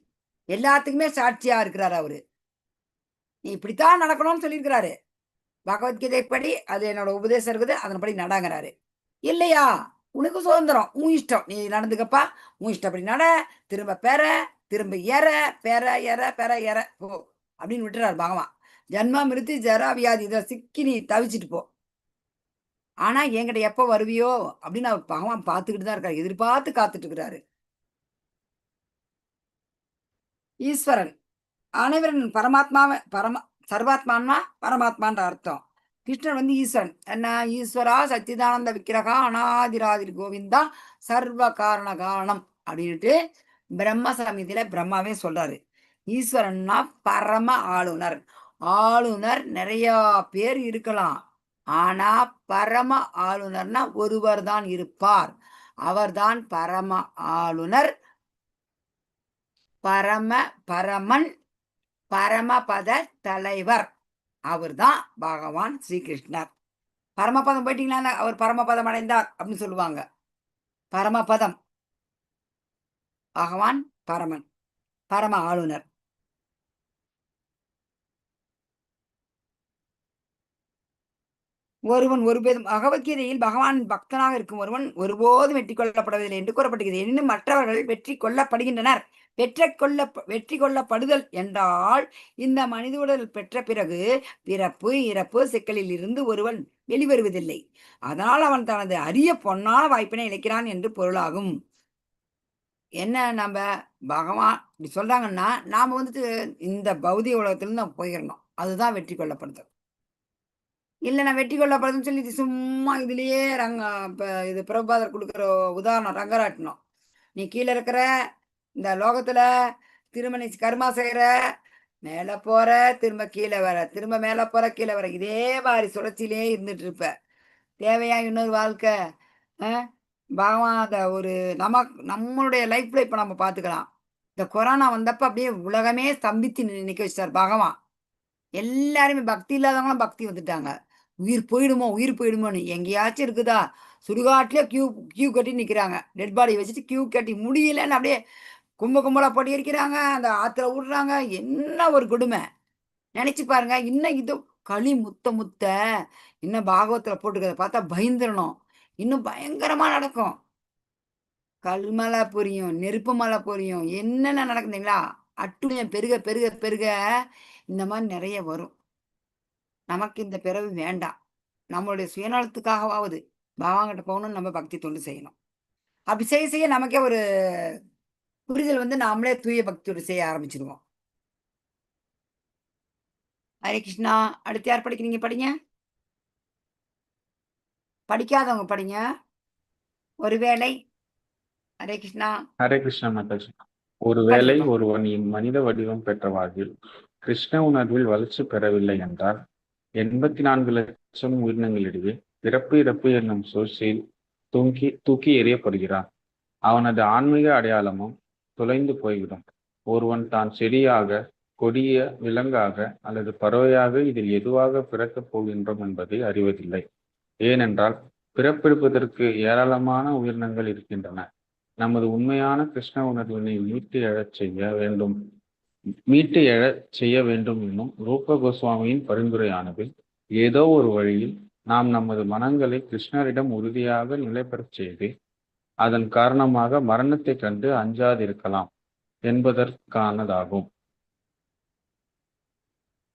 எல்லாத்துக்குமே சாட்சியா இருக்கிறாரு அவரு. நீ இப்படித்தான் நடக்கணும்னு சொல்லியிருக்கிறாரு. பகவத்கீதைப்படி அது என்னோட உபதேசம் இருக்குது. அதன்படி நடங்கிறாரு. இல்லையா? உனக்கு சுதந்திரம். உன் இஷ்டம். நீ நடந்துக்கப்பா. உன் இஷ்டப்படி நட. திரும்ப பெற, திரும்ப ஏற, பெற, ஏற, பெற, ஏற போ. அப்படின்னு விட்டுறாரு பகவான். ஜன்மா மிருத்தி ஜரா வியாதி இதை சிக்கி நீ தவிச்சிட்டு போ. ஆனா என்கிட்ட எப்ப வருவியோ அப்படின்னு அவர் பகவான் பார்த்துக்கிட்டு தான் இருக்காரு. எதிர்பார்த்து காத்துட்டு இருக்கிறாரு. ஈஸ்வரன் அனைவரின் பரமாத்மாவை சர்வாத்மான்னா பரமாத்மான்ற அர்த்தம். கிருஷ்ணன் வந்து ஈஸ்வரன். என்ன ஈஸ்வரா சச்சிதானந்த விக்கிரகா அனாதிராதிர் கோவிந்தா சர்வ காரண காரணம் அப்படின்ட்டு பிரம்ம சமிதியில பிரம்மாவே சொல்றாரு. ஈஸ்வரன்னா பரம ஆளுநர். ஆளுநர் நிறைய பேர் இருக்கலாம். ஆனா பரம ஆளுநர்னா ஒருவர் தான் இருப்பார். அவர்தான் பரம ஆளுநர். பரமன் பரமபத தலைவர். அவர்தான் பகவான் ஸ்ரீகிருஷ்ணர். பரமபதம் போயிட்டீங்களா அவர் பரமபதம் அடைந்தார் அப்படின்னு சொல்லுவாங்க. பரமபதம் பகவான் பரமன் பரம ஆளுநர். ஒருவன் பகவத்கீதையில் பகவான் பக்தனாக இருக்கும் ஒருவன் ஒருபோதும் வெற்றி கொள்ளப்படுவதில்லை என்று கூறப்பட்டிருக்கிறது. எனினும் மற்றவர்கள் வெற்றி கொள்ளப்படுகின்றனர். வெற்றி கொள்ளப்படுதல் என்றால் இந்த மனித உடல் பெற்ற பிறகு பிறப்பு இறப்பு சிக்கலில் இருந்து ஒருவன் வெளிவருவதில்லை. அதனால் அவன் தனது அரிய பொன்னான வாய்ப்பினை இழைக்கிறான் என்று பொருளாகும். என்ன நம்ம பகவான் இப்படி சொல்றாங்கன்னா நாம வந்துட்டு இந்த பௌதிக உலகத்துல நம்ம போயிடணும். அதுதான் வெற்றி கொள்ளப்படுதல். இல்ல நான் வெற்றி கொள்ளப்படுதுன்னு சொல்லி சும்மா இதுலயே இது பிரபுபாதர் கொடுக்குற உதாரணம் ரங்கராட்டினம். நீ கீழே இருக்கிற இந்த லோகத்துல திரும்ப நீ கர்மா செய்யற, மேல போற, திரும்ப கீழே வர, திரும்ப மேல போற, கீழே வர, இதே மாதிரி சுழற்சியிலே இருந்துட்டு இருப்ப. தேவையா இன்னொரு வாழ்க்கை? பகவான் அத ஒரு நம்மளுடைய லைஃப்ல இப்ப நம்ம பாத்துக்கலாம். இந்த கொரோனா வந்தப்ப அப்படியே உலகமே ஸ்தம்பித்து நிக்க வச்சிட்டார் பகவான். எல்லாருமே பக்தி இல்லாதவங்களும் பக்தி வந்துட்டாங்க. உயிர் போயிடுமோன்னு எங்கேயாச்சும் இருக்குதா? சுடுகாட்டுல கியூ கட்டி நிக்கிறாங்க. டெட் பாடி வச்சுட்டு கியூ கட்டி முடியலன்னு அப்படியே கும்பலா போட்டி இருக்கிறாங்க. அந்த ஆத்துல விடுறாங்க. என்ன ஒரு கொடுமை நினைச்சு பாருங்க. இன்னும் இது களி முத்த இன்னும் பாகவத்துல போட்டுக்கிறத பார்த்தா பயந்துடணும். இன்னும் பயங்கரமா நடக்கும். கல்மலை பொரியும், நெருப்பு மலை பொரியும், என்னென்ன நடக்குதுங்களா? அட்டுழியம் பெருக பெருக பெருக இந்த மாதிரி நிறைய வரும். நமக்கு இந்த பிறவி வேண்டாம். நம்மளுடைய சுயநலத்துக்காகவாவது பகவான்கிட்ட போகணும்னு நம்ம பக்தி தொண்டு செய்யணும். அப்படி செய்ய நமக்கே ஒரு புரிதல் வந்து நாமளே தூய பக்தியோடு செய்ய ஆரம்பிச்சிருவோம். ஹரே கிருஷ்ணா. அடுத்து யார் படிக்கிறீங்க? படிங்க. படிக்காதவங்க படிங்க. ஒருவேளை. ஹரே கிருஷ்ணா. ஹரே கிருஷ்ணா மாதாஜி. ஒருவேளை ஒருவன் இம்மனித வடிவம் பெற்ற வாழ்வில் கிருஷ்ண உணர்வில் வளர்ச்சி பெறவில்லை என்றால் 84 லட்சம் உயிரினங்களிடையே பிறப்பு இறப்பு என்னும் சூழ்ச்சியில் தூக்கி எறியப்படுகிறான். அவனது ஆன்மீக அடையாளமும் தொலைந்து போய்விடும். ஒருவன் தான் செடியாக கொடிய விலங்காக அல்லது பறவையாக இதில் எதுவாக பிறக்கப் போகின்றோம் என்பதை அறிவதில்லை. ஏனென்றால் பிறப்பெடுப்பதற்கு ஏராளமான உயிரினங்கள் இருக்கின்றன. நமது உண்மையான கிருஷ்ண உணர்வினை மீட்டு எழச் செய்ய வேண்டும் என்னும் ரூப கோஸ்வாமியின் பரிந்துரையானது ஏதோ ஒரு வழியில் நாம் நமது மனங்களை கிருஷ்ணரிடம் உறுதியாக நிலை பெறச் செய்து அதன் காரணமாக மரணத்தைக் கண்டு அஞ்சாதிருக்கலாம் என்பதற்கானதாகும்.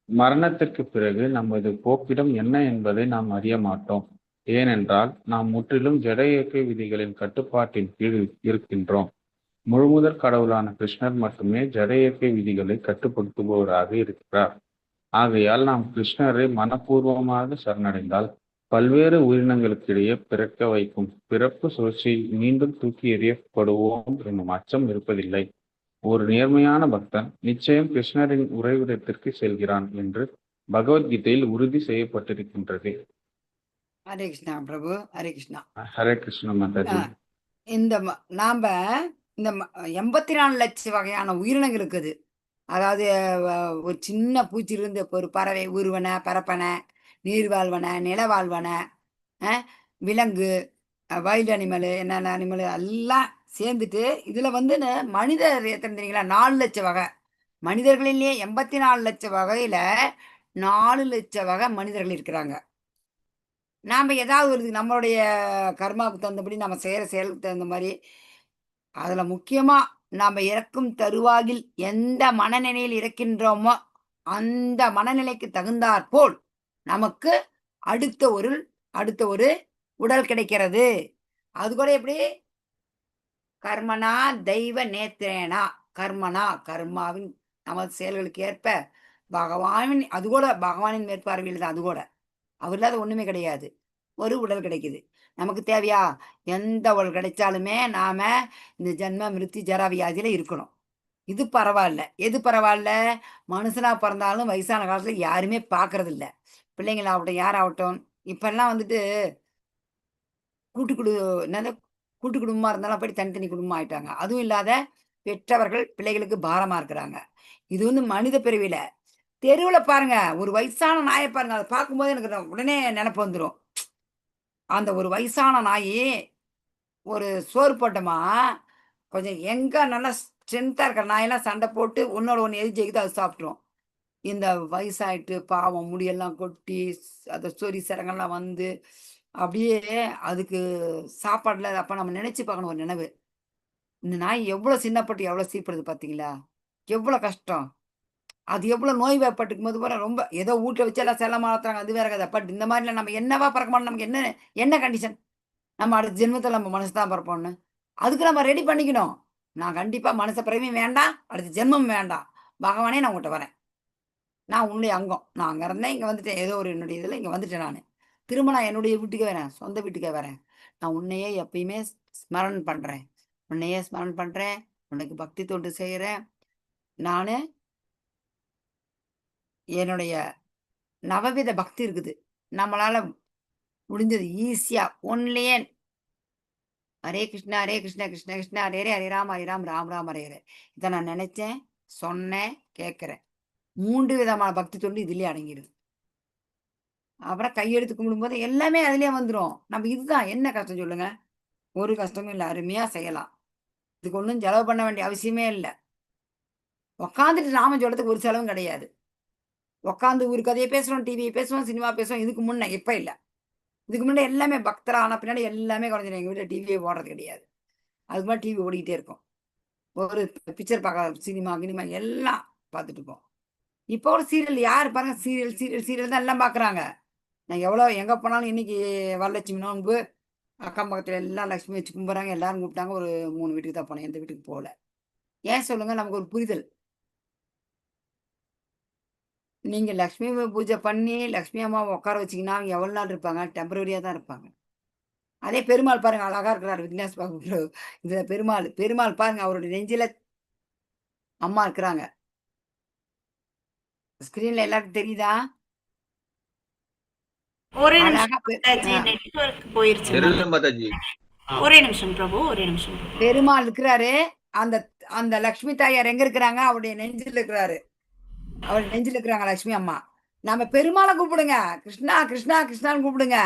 மரணத்திற்கு பிறகு நமது போக்கிடம் என்ன என்பதை நாம் அறிய மாட்டோம். ஏனென்றால் நாம் முற்றிலும் ஜட இயற்கை விதிகளின் கட்டுப்பாட்டின் கீழ் இருக்கின்றோம். முழுமுதற் கடவுளான கிருஷ்ணர் மட்டுமே ஜட இயற்கை விதிகளை கட்டுப்படுத்துபவராக இருக்கிறார். ஆகையால் நாம் கிருஷ்ணரை மனப்பூர்வமாக சரணடைந்தால் பல்வேறு உயிரினங்களுக்கிடையே பிறக்க வைக்கும் பிறப்பு சுழற்சியில் மீண்டும் தூக்கி எறியப்படுவோம் என்னும் அச்சம் இருப்பதில்லை. ஒரு நேர்மையான பக்தன் நிச்சயம் கிருஷ்ணரின் உறைவிடத்திற்கு செல்கிறான் என்று பகவத்கீதையில் உறுதி செய்யப்பட்டிருக்கின்றது. ஹரே கிருஷ்ணா பிரபு, ஹரே கிருஷ்ணா. ஹரே கிருஷ்ண மாதாஜி. இந்த நாம இந்த 84 லட்சம் வகையான உயிரினங்கள் இருக்குது. அதாவது ஒரு சின்ன பூச்சியிலிருந்து இப்போ ஒரு பறவை, உருவன, பரப்பன, நீர்வாழ்வன, நிலவாழ்வன, விலங்கு, வைல்டு அனிமலு, என்னென்ன அனிமலு எல்லாம் சேர்ந்துட்டு இதில் வந்து மனிதர் எத்தனை தெரியுங்களா? 4 லட்சம் வகை. மனிதர்களிலேயே 84 லட்சம் வகையில் 4 லட்சம் வகை மனிதர்கள் இருக்கிறாங்க. நாம் ஏதாவது ஒரு நம்மளுடைய கர்மாவுக்கு தகுந்தபடி நம்ம செய்கிற செயலுக்கு தகுந்த மாதிரி அதில் முக்கியமாக நாம் இறக்கும் தருவாயில் எந்த மனநிலையில் இருக்கின்றோமோ அந்த மனநிலைக்கு தகுந்தாற்போல் நமக்கு அடுத்த ஒரு உடல் கிடைக்கிறது. அது கூட எப்படி? கர்மனா தெய்வ நேத்திரேனா, கர்மாவின் நமது செயல்களுக்கு ஏற்ப பகவானின், அது கூட பகவானின் மேற்பார்வையில் தான். அது கூட அவர் இல்லாத ஒன்றுமே கிடையாது. ஒரு உடல் கிடைக்குது. நமக்கு தேவையா? எந்த உடல் கிடைச்சாலுமே நாம் இந்த ஜென்ம மிருத்தி ஜரா வியாதியில் இருக்கணும். இது பரவாயில்ல. எது பரவாயில்ல? மனுஷனாக பிறந்தாலும் வயசான காலத்தில் யாருமே பார்க்கறதில்ல. பிள்ளைங்களாகட்டும் யாராகட்டும் இப்பெல்லாம் வந்துட்டு கூட்டு குடும்பமாக இருந்தாலும் அப்படி தனித்தனி குடும்பம் ஆயிட்டாங்க. அதுவும் இல்லாத பெற்றவர்கள் பிள்ளைகளுக்கு பாரமாக இருக்கிறாங்க. இது வந்து மனித பிறவியில் தெருவில் பாருங்க, ஒரு வயசான நாயை பாருங்க, அதை பார்க்கும்போது எனக்கு உடனே நினப்பு வந்துடும். அந்த ஒரு வயசான நாய் ஒரு சோறு போட்டோமா, கொஞ்சம் எங்கே நல்லா ஸ்ட்ரென்த்தாக இருக்கிற நாயெல்லாம் சண்டை போட்டு ஒன்னோட ஒன்று எது ஜெயிக்குதோ அது சாப்பிட்ரும். இந்த வயசாயிட்டு பாவம் முடியெல்லாம் கொட்டி அந்த சொறி சிறங்கெல்லாம் வந்து அப்படியே அதுக்கு சாப்பாடில் அப்போ நம்ம நினச்சி பார்க்கணும். ஒரு நினைவு, இந்த நாய் எவ்வளோ சின்னப்பட்டு எவ்வளோ சீப்படுது பார்த்தீங்களா? எவ்வளோ கஷ்டம். அது எவ்வளோ நோய் வாய்ப்பட்டுக்கும் போது கூட ரொம்ப ஏதோ வீட்டில் வச்சு எல்லாம் செல்ல மாத்துறாங்க, அது வேற கதை. பட் இந்த மாதிரிலாம் நம்ம என்னவா பிறக்க மாட்டோம். நமக்கு என்ன கண்டிஷன்? நம்ம அடுத்த ஜென்மத்தில் நம்ம மனசு தான் பிறப்போம்னு அதுக்கு நம்ம ரெடி பண்ணிக்கணும். நான் கண்டிப்பாக மனச பிறவியும் வேண்டாம், அடுத்த ஜென்மம் வேண்டாம். பகவானே நான் உங்கள்கிட்ட வரேன், நான் உன்னுடைய அங்கம். நான் அங்கே இருந்தேன், இங்கே வந்துட்டேன். ஏதோ ஒரு என்னுடைய இதில் இங்கே வந்துட்டேன். நான் திரும்ப நான் என்னுடைய வீட்டுக்கே வரேன், சொந்த வீட்டுக்கே வரேன். நான் உன்னையே எப்பயுமே ஸ்மரண் பண்ணுறேன், உனக்கு பக்தி தொண்டு செய்கிறேன். நான் என்னுடைய நவவித பக்தி இருக்குது, நம்மளால் முடிஞ்சது ஈஸியாக ஒன்லையே ஹரே கிருஷ்ணா கிருஷ்ண கிருஷ்ணா ஹரே ஹரே ராம் ராம் ராம் ஹரே ஹரே. இதை நான் நினைச்சேன், சொன்னேன், கேட்குறேன். 3 விதமான பக்தி தொண்டு இதுலேயே அடங்கிடுது. அப்புறம் கையெடுத்து கும்பிடும்போது எல்லாமே அதுலேயே வந்துடும். நம்ம இதுதான் என்ன கஷ்டம் சொல்லுங்க? ஒரு கஷ்டமும் இல்லை, அருமையாக செய்யலாம். இதுக்கு ஒன்றும் செலவு பண்ண வேண்டிய அவசியமே இல்லை. உக்காந்துட்டு நாம சொல்றதுக்கு ஒரு செலவும் கிடையாது. உக்காந்து ஒரு கதையை பேசுகிறோம், டிவியை பேசுவோம், சினிமா பேசுவோம். இதுக்கு முன்னே இப்போ இல்லை, இதுக்கு முன்னாடி எல்லாமே பக்தராக ஆன பின்னாடி எல்லாமே குறைஞ்சிடும். எங்கள் வீட்டில் டிவியே ஓடுறது கிடையாது. அதுக்கு முன்னாடி டிவி ஓடிக்கிட்டே இருக்கும். ஒரு பிக்சர் பார்க்க, சினிமா கினிமா எல்லாம் பார்த்துட்டு இருப்போம். இப்போ ஒரு சீரியல் யார் பாருங்க, சீரியல் தான் எல்லாம் பார்க்குறாங்க. நான் எவ்வளோ எங்கே போனாலும் இன்னைக்கு வரலட்சுமி நோன்பு, அக்கம் பக்கத்தில் எல்லாம் லட்சுமி வச்சு கும்பிட்றாங்க. எல்லாரும் கூப்பிட்டாங்க. ஒரு 3 வீட்டுக்கு தான் போனேன், எந்த வீட்டுக்கு போகல. ஏன் சொல்லுங்க? நமக்கு ஒரு புரிதல். நீங்கள் லக்ஷ்மி பூஜை பண்ணி லக்ஷ்மி அம்மாவை உட்கார வச்சிங்கன்னா அவங்க எவ்வளோ நாள் இருப்பாங்க? டெம்பரரியாக தான் இருப்பாங்க. அதே பெருமாள் பாருங்க, அழகாக இருக்கிறார் விக்னேஷ் பாபு. இதில் பெருமாள் பாருங்க, அவருடைய நெஞ்சில் அம்மா இருக்கிறாங்க. ஸ்கிரீன்ல எல்லாருக்கும் தெரியுதா? ஒரே அழகா நிமிஷம், நெட்வொர்க் போயிருச்சு. ஒரே நிமிஷம் பிரபு, ஒரே நிமிஷம். பெருமாள் இருக்கிறாரு. அந்த அந்த லக்ஷ்மி தாயார் எங்க இருக்கிறாங்க? அவருடைய நெஞ்சில் இருக்கிறாரு. அவர் நெஞ்சில் இருக்கிறாங்க லட்சுமி அம்மா. நம்ம பெருமாளை கூப்பிடுங்க, கிருஷ்ணா கிருஷ்ணா கிருஷ்ணான்னு கூப்பிடுங்க,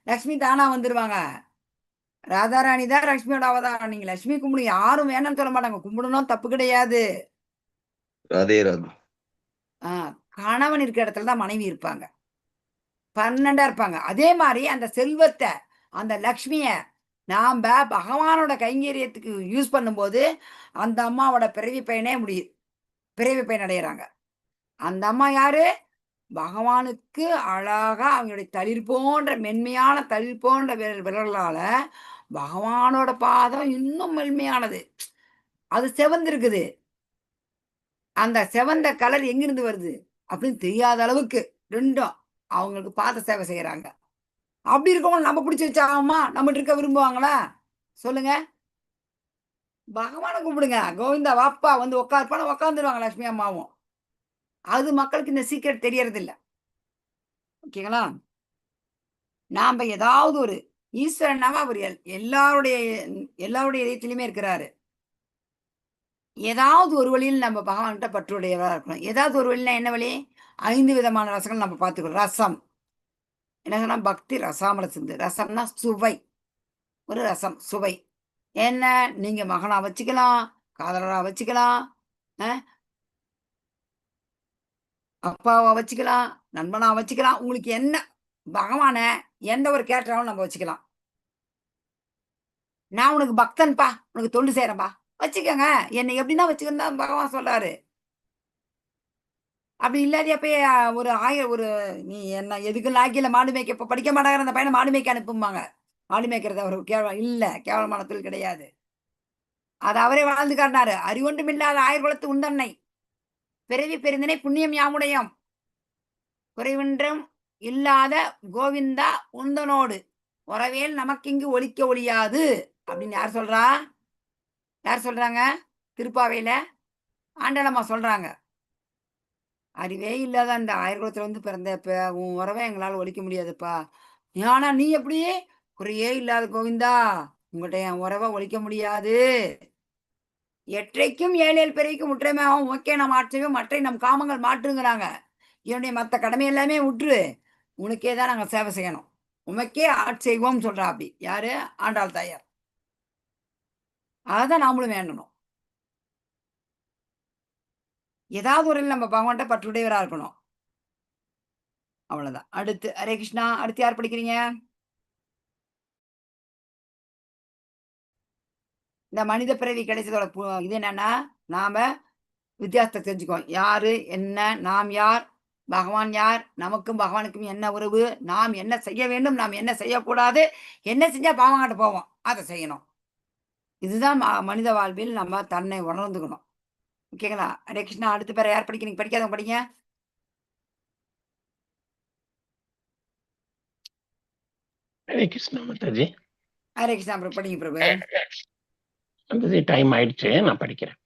லட்சுமி தானா வந்துருவாங்க. ராதாராணி தான் லட்சுமியோட அவதாரம். நீங்க லட்சுமி கும்பிடுங்க, யாரும் வேணாம்னு சொல்ல மாட்டாங்க, கும்பிடணும் தப்பு கிடையாது. ராதே ராதே. கணவன் இருக்கிற இடத்துல தான் மனைவி இருப்பாங்க, பன்னெண்டா இருப்பாங்க. அதே மாதிரி அந்த செல்வத்தை, அந்த லக்ஷ்மிய நாம பகவானோட கைங்கரியத்துக்கு யூஸ் பண்ணும்போது அந்த அம்மாவோட பிறவி பயனே முடியுது, பிறவி பயன் அடைகிறாங்க. அந்த அம்மா யாரு? பகவானுக்கு அழகா அவங்களுடைய தளிர் போன்ற மென்மையான தளிர் போன்ற விரலால பகவானோட பாதம் இன்னும் மென்மையானது, அது செவந்திருக்குது. அந்த செவந்த கலர் எங்கிருந்து வருது அப்படின்னு தெரியாத அளவுக்கு ரெண்டும் அவங்களுக்கு பாத சேவை செய்யறாங்க. அப்படி இருக்கவங்க நம்ம பிடிச்சி வச்சாகமா நம்மகிட்ட இருக்க விரும்புவாங்களா? சொல்லுங்க. பகவானை கும்பிடுங்க, கோவிந்தா வாப்பா வந்து உட்காருப்பான உட்காந்துருவாங்க லட்சுமி அம்மாவும். அது மக்களுக்கு இந்த சீக்கிரம் தெரியறது இல்லை. ஓகேங்களா? நாம ஏதாவது ஒரு ஈஸ்வரனாவா அவர் எல்லாருடைய இதயத்திலுமே இருக்கிறாரு. ஏதாவது ஒரு வழியில் நம்ம பகவான்கிட்ட பற்றுடையவா இருக்கணும். ஏதாவது ஒரு வழினா என்ன வழி? 5 விதமான ரசங்கள் நம்ம பார்த்துக்கிறோம். ரசம் என்ன சொன்னா, பக்தி ரசாமல சிந்து. ரசம்னா சுவை, ஒரு ரசம் சுவை. என்ன, நீங்க மகனா வச்சுக்கலாம், காதலரா வச்சுக்கலாம், அப்பாவா வச்சுக்கலாம், நண்பனா வச்சுக்கலாம். உங்களுக்கு என்ன பகவான எந்த ஒரு கேரக்டராவும் நம்ம வச்சுக்கலாம். நான் உனக்கு பக்தன்பா, உனக்கு தொண்டு செய்யறேன்பா, வச்சுக்கோங்க, என்னை எப்படின்னா வச்சுக்கன்னு தான் பகவான் சொல்றாரு. அப்படி இல்லாத போய் ஒரு நீ என்ன எதுக்கு லாக்கியில மாடு மேய்க்க இப்ப படிக்க மாட்டாங்கிற அந்த பையனை மாடு மேய்க்க அனுப்பும்பாங்க. மாடு மேய்க்கிறது அவர் கேவலமான தொழில் கிடையாது. அது அவரே வாழ்ந்து காட்டினாரு. அறிவொன்றும் இல்லாத ஆயுர்குலத்து உண்டன்னை, பிறவி பெருந்தினை புண்ணியம் யாமுடையோம், குறைவொன்றும் இல்லாத கோவிந்தா உந்தனோடு உறவேல் நமக்கிங்கு ஒலிக்க ஒழியாது அப்படின்னு யார் சொல்றா? யார் சொல்றாங்க? திருப்பாவையில ஆண்டாளம்மா சொல்றாங்க. அறிவே இல்லாத அந்த ஆயுர்குலத்துல வந்து பிறந்த உன் உறவை எங்களால் ஒழிக்க முடியாதுப்பா. ஆனா நீ எப்படி? குறையே இல்லாத கோவிந்தா, உங்கள்கிட்ட என் உறவை ஒழிக்க முடியாது. எற்றைக்கும் ஏழேல் பிறைக்கும் முற்றைமையாகவும் ஓகே நம் ஆட்சேபம் மற்றை நம் காமங்கள் மாற்றுங்கிறாங்க. என்னுடைய மற்ற கடமை எல்லாமே விட்டுரு, உனக்கே தான் நாங்கள் சேவை செய்யணும், உமக்கே ஆட்சேபம் சொல்றா. அப்படி யாரு? ஆண்டாள் தாயார். அதான் நாமளும் வேண்டணும். ஏதாவது ஒரு நம்ம பகவான்கிட்ட பற்றுடையவரா இருக்கணும். அவ்வளவுதான். அடுத்து ஹரே கிருஷ்ணா. அடுத்து யார் படிக்கிறீங்க? இந்த மனித பிறவி கிடைச்சதோட இது என்னன்னா, நாம வித்தியாசத்தை தெரிஞ்சுக்கோம். யாரு என்ன, நாம் யார், பகவான் யார், நமக்கும் பகவானுக்கும் என்ன உறவு, நாம் என்ன செய்ய வேண்டும், நாம் என்ன செய்யக்கூடாது, என்ன செஞ்சா பாவங்காட்ட போவோம், அதை செய்யணும். இதுதான் மனித வாழ்வில் நம்ம தன்னை உணர்ந்துக்கணும். ஓகேங்களா? ஹரே கிருஷ்ணா. அடுத்து பேர யார் படிக்கிறீங்க? படிக்காதவங்க படிங்க. ஹரே கிருஷ்ணா மாதாஜி. ஹரே கிருஷ்ணா. அப்புறம் படிங்க பிரபு. மாதாஜி டைம் ஆயிடுச்சு, நான் படிக்கிறேன்.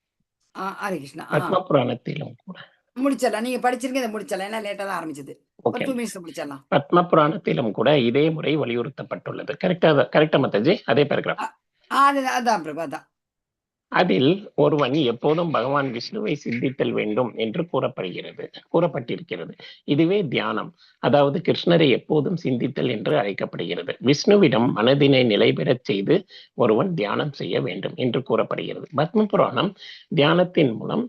ஹரே கிருஷ்ணா. பத்ம புராணத்திலும் கூட முடிச்சிடலாம். நீங்க படிச்சிருங்க, இதை முடிச்சிடலாம். ஏன்னா லேட்டா தான் ஆரம்பிச்சது. ஒரு 2 மினிட்ஸ் முடிச்சிடலாம். பத்ம புராணத்திலும் கூட இதே முறை வலியுறுத்தப்பட்டுள்ளது. கரெக்டா மாதாஜி? அதே பேராகிராஃப். அதான் பிரபு, அதான். அதில் ஒருவன் எப்போதும் பகவான் விஷ்ணுவை சிந்தித்தல் வேண்டும் என்று கூறப்பட்டிருக்கிறது. இதுவே தியானம், அதாவது கிருஷ்ணரை எப்போதும் சிந்தித்தல் என்று அழைக்கப்படுகிறது. விஷ்ணுவிடம் மனதினை நிலை பெறச் செய்து ஒருவன் தியானம் செய்ய வேண்டும் என்று கூறப்படுகிறது. பத்ம புராணம் தியானத்தின் மூலம்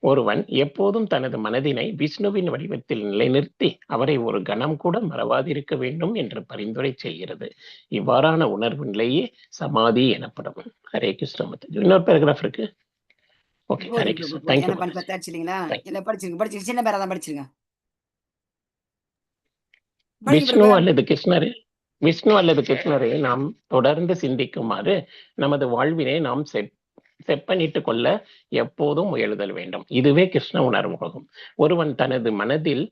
ஒருவன் எப்போதும் தனது மனதினை விஷ்ணுவின் வடிவத்தில் நிலைநிறுத்தி அவரை ஒரு கணம் கூட மறவாதிருக்க வேண்டும் என்று பரிந்துரை செய்கிறது. இவ்வாறான உணர்வு நிலையே சமாதி எனப்படும். ஹரே கிருஷ்ண. இன்னொரு பேராகிராஃப் இருக்கு. ஓகே, ஹரே கிருஷ்ண. தேங்க்யூ. படிச்சிருங்க. சின்ன பேரா தான் படிச்சிருங்க. விஷ்ணு அல்லது கிருஷ்ணரை நாம் தொடர்ந்து சிந்திக்குமாறு நமது வாழ்வினை நாம் செப்பனிட்டுக் கொள்ள எப்போதும் முயலுதல் வேண்டும். இதுவே கிருஷ்ண உணர்வாகும். ஒருவன் தனது மனதில்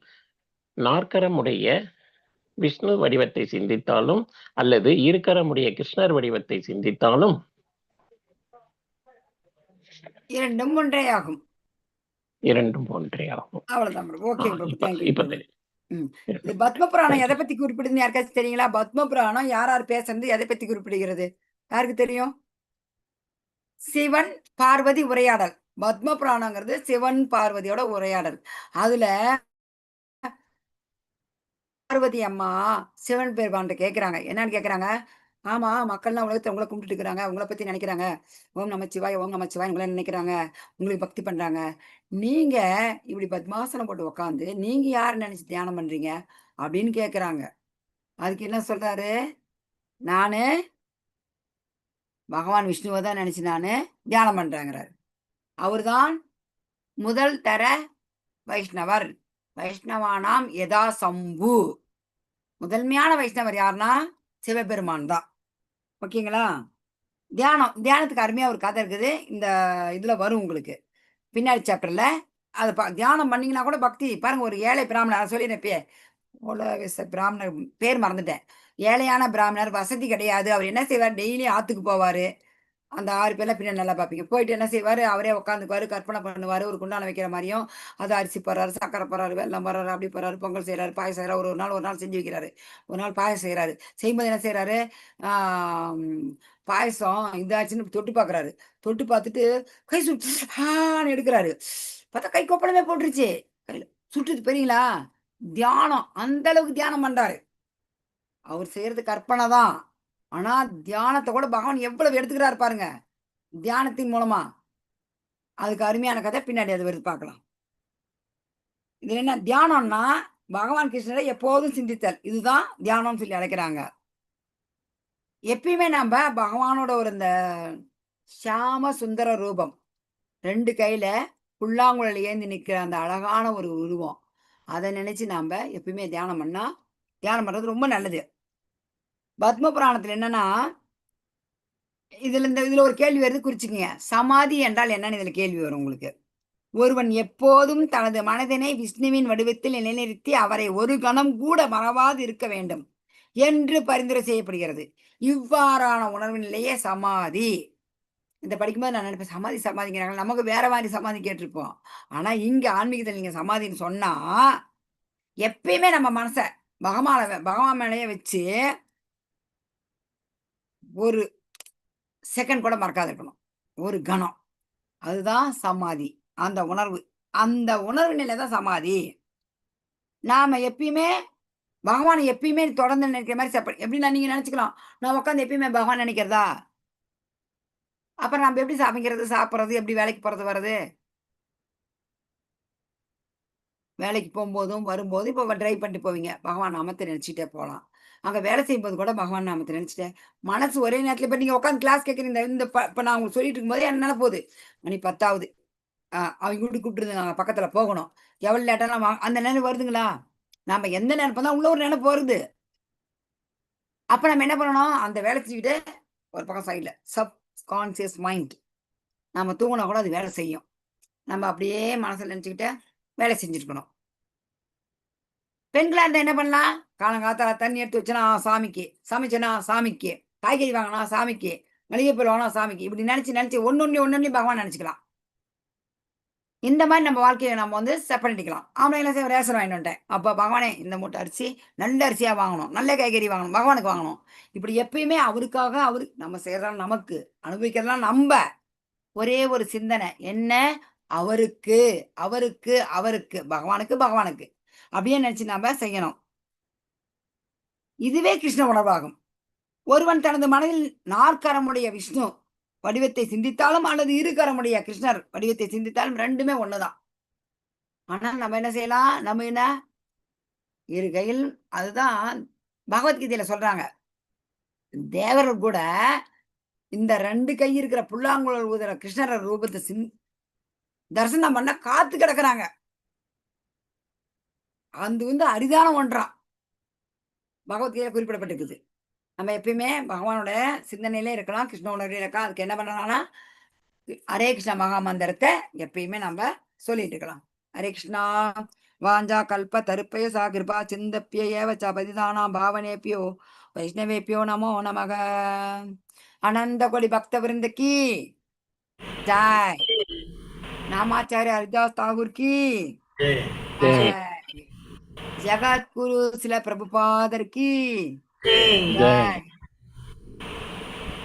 நாற்கரமுடைய விஷ்ணு வடிவத்தை சிந்தித்தாலும் அல்லது இருக்கரமுடைய கிருஷ்ணர் வடிவத்தை சிந்தித்தாலும் இரண்டும் ஒன்றே ஆகும். அவ்வளவுதான். பத்ம புராணம் எதை பத்தி குறிப்பிடுதுன்னு யாருக்காச்சும் தெரியுங்களா? பத்ம புராணம் யார் பேசுறது, எதை பத்தி குறிப்பிடுகிறது? யாருக்கு தெரியும்? சிவன் பார்வதி உரையாடல். பத்ம புராணங்கிறது சிவன் பார்வதியோட உரையாடல். அதுல பார்வதி அம்மா சிவன் பெருமான்ட்ட கேட்குறாங்க. என்னன்னு கேட்குறாங்க? ஆமா, மக்கள்லாம் உலகத்துல உங்கள கும்பிட்டுட்டு இருக்கிறாங்க. உங்கள பத்தி நினைக்கிறாங்க. ஓம் நமச்சிவாய, ஓம் நமச்சிவாய உங்கள நினைக்கிறாங்க. உங்களுக்கு பக்தி பண்றாங்க. நீங்க இப்படி பத்மாசனம் போட்டு உட்காந்து, நீங்க யார நினைச்சு தியானம் பண்றீங்க? அப்படின்னு கேட்குறாங்க. அதுக்கு என்ன சொல்றாரு? நானு பகவான் விஷ்ணுவ தான் நினைச்சு நானு தியானம் பண்றேங்கிறாரு. அவர்தான் முதல் தர வைஷ்ணவர். வைஷ்ணவானாம் யதா சம்பு. முதன்மையான வைஷ்ணவர் யாருன்னா சிவபெருமான் தான். ஓகேங்களா? தியானத்துக்கு அருமையா ஒரு கதை இருக்குது. இந்த இதுல வரும் உங்களுக்கு. பின்னாடி சாப்டர்ல. அத தியானம் பண்ணீங்கன்னா கூட பக்தி பாருங்க, ஒரு ஏழை பிராமணர் அத சொல்லிட்டேன் இப்பயே. பிராமணர் பேர் மறந்துட்டேன். ஏழையான பிராமணர், வசதி கிடையாது. அவர் என்ன செய்வார்? டெய்லி ஆத்துக்கு போவாரு. அந்த 6 பேர்லாம் பின்னாடி நல்லா பார்ப்பீங்க. போயிட்டு என்ன செய்வாரு? அவரே உட்காந்துக்குவாரு, கற்பனை பண்ணுவாரு. ஒரு குண்டான வைக்கிற மாரியும், அது அரிசி போடுறாரு, சர்க்கரை போடுறாரு, வெல்லம் போடுறாரு, அப்படி போடுறாரு, பொங்கல் செய்றாரு, பாயாசம் செய்றாரு. ஒரு நாள் செஞ்சு வைக்கிறாரு. ஒரு நாள் பாயாசம் செய்றாரு. செய்யும்போது என்ன செய்றாரு? ஆ பாயாசம் இதாச்சுன்னு தொட்டு பார்க்குறாரு. தொட்டு பார்த்துட்டு கை ஹான்னு எடுக்குறாரு. பார்த்தா கை கொப்பளமே போட்டுருச்சு. கையில சுட்டுது தெரியுங்களா? தியானம். அந்த அளவுக்கு தியானம் பண்றாரு. அவர் செய்யறது கற்பனை தான். ஆனா தியானத்த கூட பகவான் எவ்வளவு எடுத்துக்கிறாரு பாருங்க. தியானத்தின் மூலமா. அதுக்கு அருமையான கதை பின்னாடி அது வருது பார்க்கலாம். இதுல என்ன தியானம்னா, பகவான் கிருஷ்ணரை எப்போதும் சிந்தித்தல். இதுதான் தியானம்னு சொல்லி அழைக்கிறாங்க. எப்பயுமே நம்ப பகவானோட ஒரு இந்த ஷியாம சுந்தர ரூபம். 2 கையில புல்லாங்குழல் ஏந்தி நிக்கிற அந்த அழகான ஒரு உருவம். அத நினைச்சு நாம எப்பயுமே தியானம் பண்ணா, தியானம் பண்றது ரொம்ப நல்லது. பத்ம புராணத்துல என்னன்னா, இதுல ஒரு கேள்வி வருது, குறிச்சுக்கங்க. சமாதி என்றால் என்னன்னு இதுல கேள்வி வரும் உங்களுக்கு. ஒருவன் எப்போதும் தனது மனதினை விஷ்ணுவின் வடிவத்தில் நிலைநிறுத்தி அவரை ஒரு கணம் கூட மறவாது இருக்க வேண்டும் என்று பரிந்துரை செய்யப்படுகிறது. இவ்வாறான உணர்வு நிலையே சமாதி. இத படிக்கும்போது நான் நினைப்பேன், சமாதி சமாதிங்கிறாங்க. நமக்கு வேற மாதிரி சமாதி கேட்டிருப்போம். ஆனா இங்க ஆன்மீகத்துல நீங்க சமாதின்னு சொன்னா, எப்பயுமே நம்ம மனச பகவான் மேலயே வச்சு ஒரு செகண்ட் கூட மறக்காது இருக்கணும். ஒரு கணம். அதுதான் சமாதி. அந்த உணர்வு நிலை தான் சமாதி. நாம எப்பயுமே பகவான எப்பயுமே தொடர்ந்து நினைக்கிற மாரி எப்படின்னா நீங்க நினைச்சுக்கலாம். நான் உட்கார்ந்து எப்பயுமே பகவான் நினைக்கிறதா? அப்புறம் நம்ம எப்படி சமைக்கிறது, சாப்பிடுறது, எப்படி வேலைக்கு போறது, வர்றது? வேலைக்கு போம்போதும், வரும்போதும் இப்போ டிரைவ் பண்ணிட்டு போவீங்க. பகவான் நாமத்த நினைச்சுட்டே போலாம். அங்க வேலை செய்யும்போது கூட பகவான் நாமத்த நினைச்சுட்டே, மனசு ஒரே நேரத்துல இப்ப நீங்க உட்கார்ந்து கிளாஸ் கேட்கிறீங்க. இப்ப நான் உங்களுக்கு சொல்லிட்டு இருக்கும்போது என்ன போகுது? மணி 10 ஆகுது. அவங்க வீட்டுக்கு கூப்பிட்டுருந்தாங்க, பக்கத்துல போகணும். எவ்வளவு லேட்டானா அந்த நினைப்பு வருதுங்களா? நாம எந்த நினைப்பு தான் உள்ள ஒரு நினைப்பு வருது. அப்ப நம்ம என்ன பண்ணணும்? அந்த வேலை செஞ்சுக்கிட்டு ஒரு பக்கம் சைடுல சப்கான்ஷியஸ் மைண்ட். நம்ம தூங்குனா கூட அது வேலை செய்யும். நம்ம அப்படியே மனசுல நினைச்சுக்கிட்டு வேலை செஞ்சிருக்கணும். பெண்களா இருந்தா என்ன பண்ணலாம்? காலங்காத்தால தண்ணி எடுத்து வச்சனா சாமிக்கு, சமைச்சனா சாமிக்கு, காய்கறி வாங்கினா சாமிக்கு, மளிகை பொருள் வாங்கினா சாமிக்கு. இப்படி நினைச்சு ஒன்னொன்னு பகவான் நினைச்சுக்கலாம். இந்த மாதிரி நம்ம வாழ்க்கையை நம்ம வந்து செட் பண்ணிக்கலாம். ஆம்பளைங்களாம் ரேஷன் வாங்கிட்டு வந்துட்டேன். அப்ப பகவானே இந்த மூட்டை அரிசி நல்ல அரிசியா வாங்கணும், நல்ல காய்கறி வாங்கணும், பகவானுக்கு வாங்கணும். இப்படி எப்பயுமே அவருக்காக நம்ம செய்யறதெல்லாம் நமக்கு, அனுபவிக்கிறதெல்லாம் நம்ப. ஒரே ஒரு சிந்தனை என்ன? அவருக்கு அவருக்கு அவருக்கு பகவானுக்கு அப்படியே நினைச்சு நாம செய்யணும். இதுவே கிருஷ்ண உணர்வாகும். ஒருவன் தனது மனதில் 4 கரமுடைய விஷ்ணு வடிவத்தை சிந்தித்தாலும் அல்லது 2 கரமுடைய கிருஷ்ணர் வடிவத்தை சிந்தித்தாலும் ரெண்டுமே ஒண்ணுதான். ஆனா நம்ம என்ன செய்யலாம்? நம்ம என்ன 2 கையில், அதுதான் பகவத்கீதையில சொல்றாங்க. தேவர்கள் கூட இந்த 2 கை இருக்கிற புல்லாங்குழல் ஊதுற கிருஷ்ணர ரூபத்தை தரிசனம் பண்ண காத்து கிடக்குறாங்க. அது வந்து அரிதான ஒன்றாம். பகவத்கீதையில குறிப்பிடப்பட்டிருக்குது. நம்ம எப்பயுமே பகவானோட சிந்தனையிலே இருக்கலாம், கிருஷ்ண உணர்விலே இருக்கலாம். அதுக்கு என்ன பண்ணலாம்னா, ஹரே கிருஷ்ண மகா மந்திரத்தை எப்பயுமே நம்ம சொல்லிட்டு இருக்கலாம். ஹரே கிருஷ்ணா வாஞ்சா கல்ப தருப்பய சா கிருபா சிந்தப்பிய ஏவச்ச பதிதானாம் பாவனேபியோ வைஷ்ணவேபியோ நமோ நமக. அனந்த கொடி பக்த விருந்தக்கி ஜாய். நாமாச்சாரிய ஹரிதாஸ் தாகூர் கி ஜாய். ஜகத்குரு சில பிரபுபாதர் கி ஜாய்.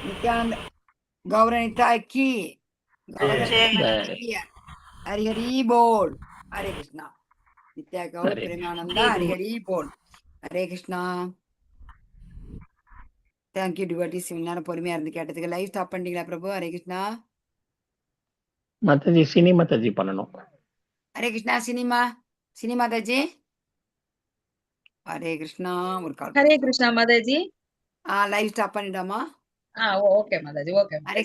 நித்யானந்த கௌரவ நித்தாய் கி ஹரிஹரி போல். ஹரே கிருஷ்ணா. நித்யா கௌர் ஹரே பிரேமானந்தா ஹரிஹரி போல். ஹரே கிருஷ்ணா. தேங்க்யூ டிவோட்டிஸ், இவ்வளவு நேரம் பொறுமையா இருந்து கேட்டதுக்கு. லைவ் ஸ்டாப் பண்ணிட்டீங்களா பிரபு? ஹரே கிருஷ்ணா. மாதாஜி சினி மாதாஜி பண்ணணும். ஹரே கிருஷ்ணா. சினிமா தாஜி. ஹரே கிருஷ்ணா. ஒரு கால். ஹரே கிருஷ்ணா மாதாஜி. லைவ் ஸ்டாப் பண்ணிடாமா? ஓகே மாதாஜி, ஓகே. ஹரே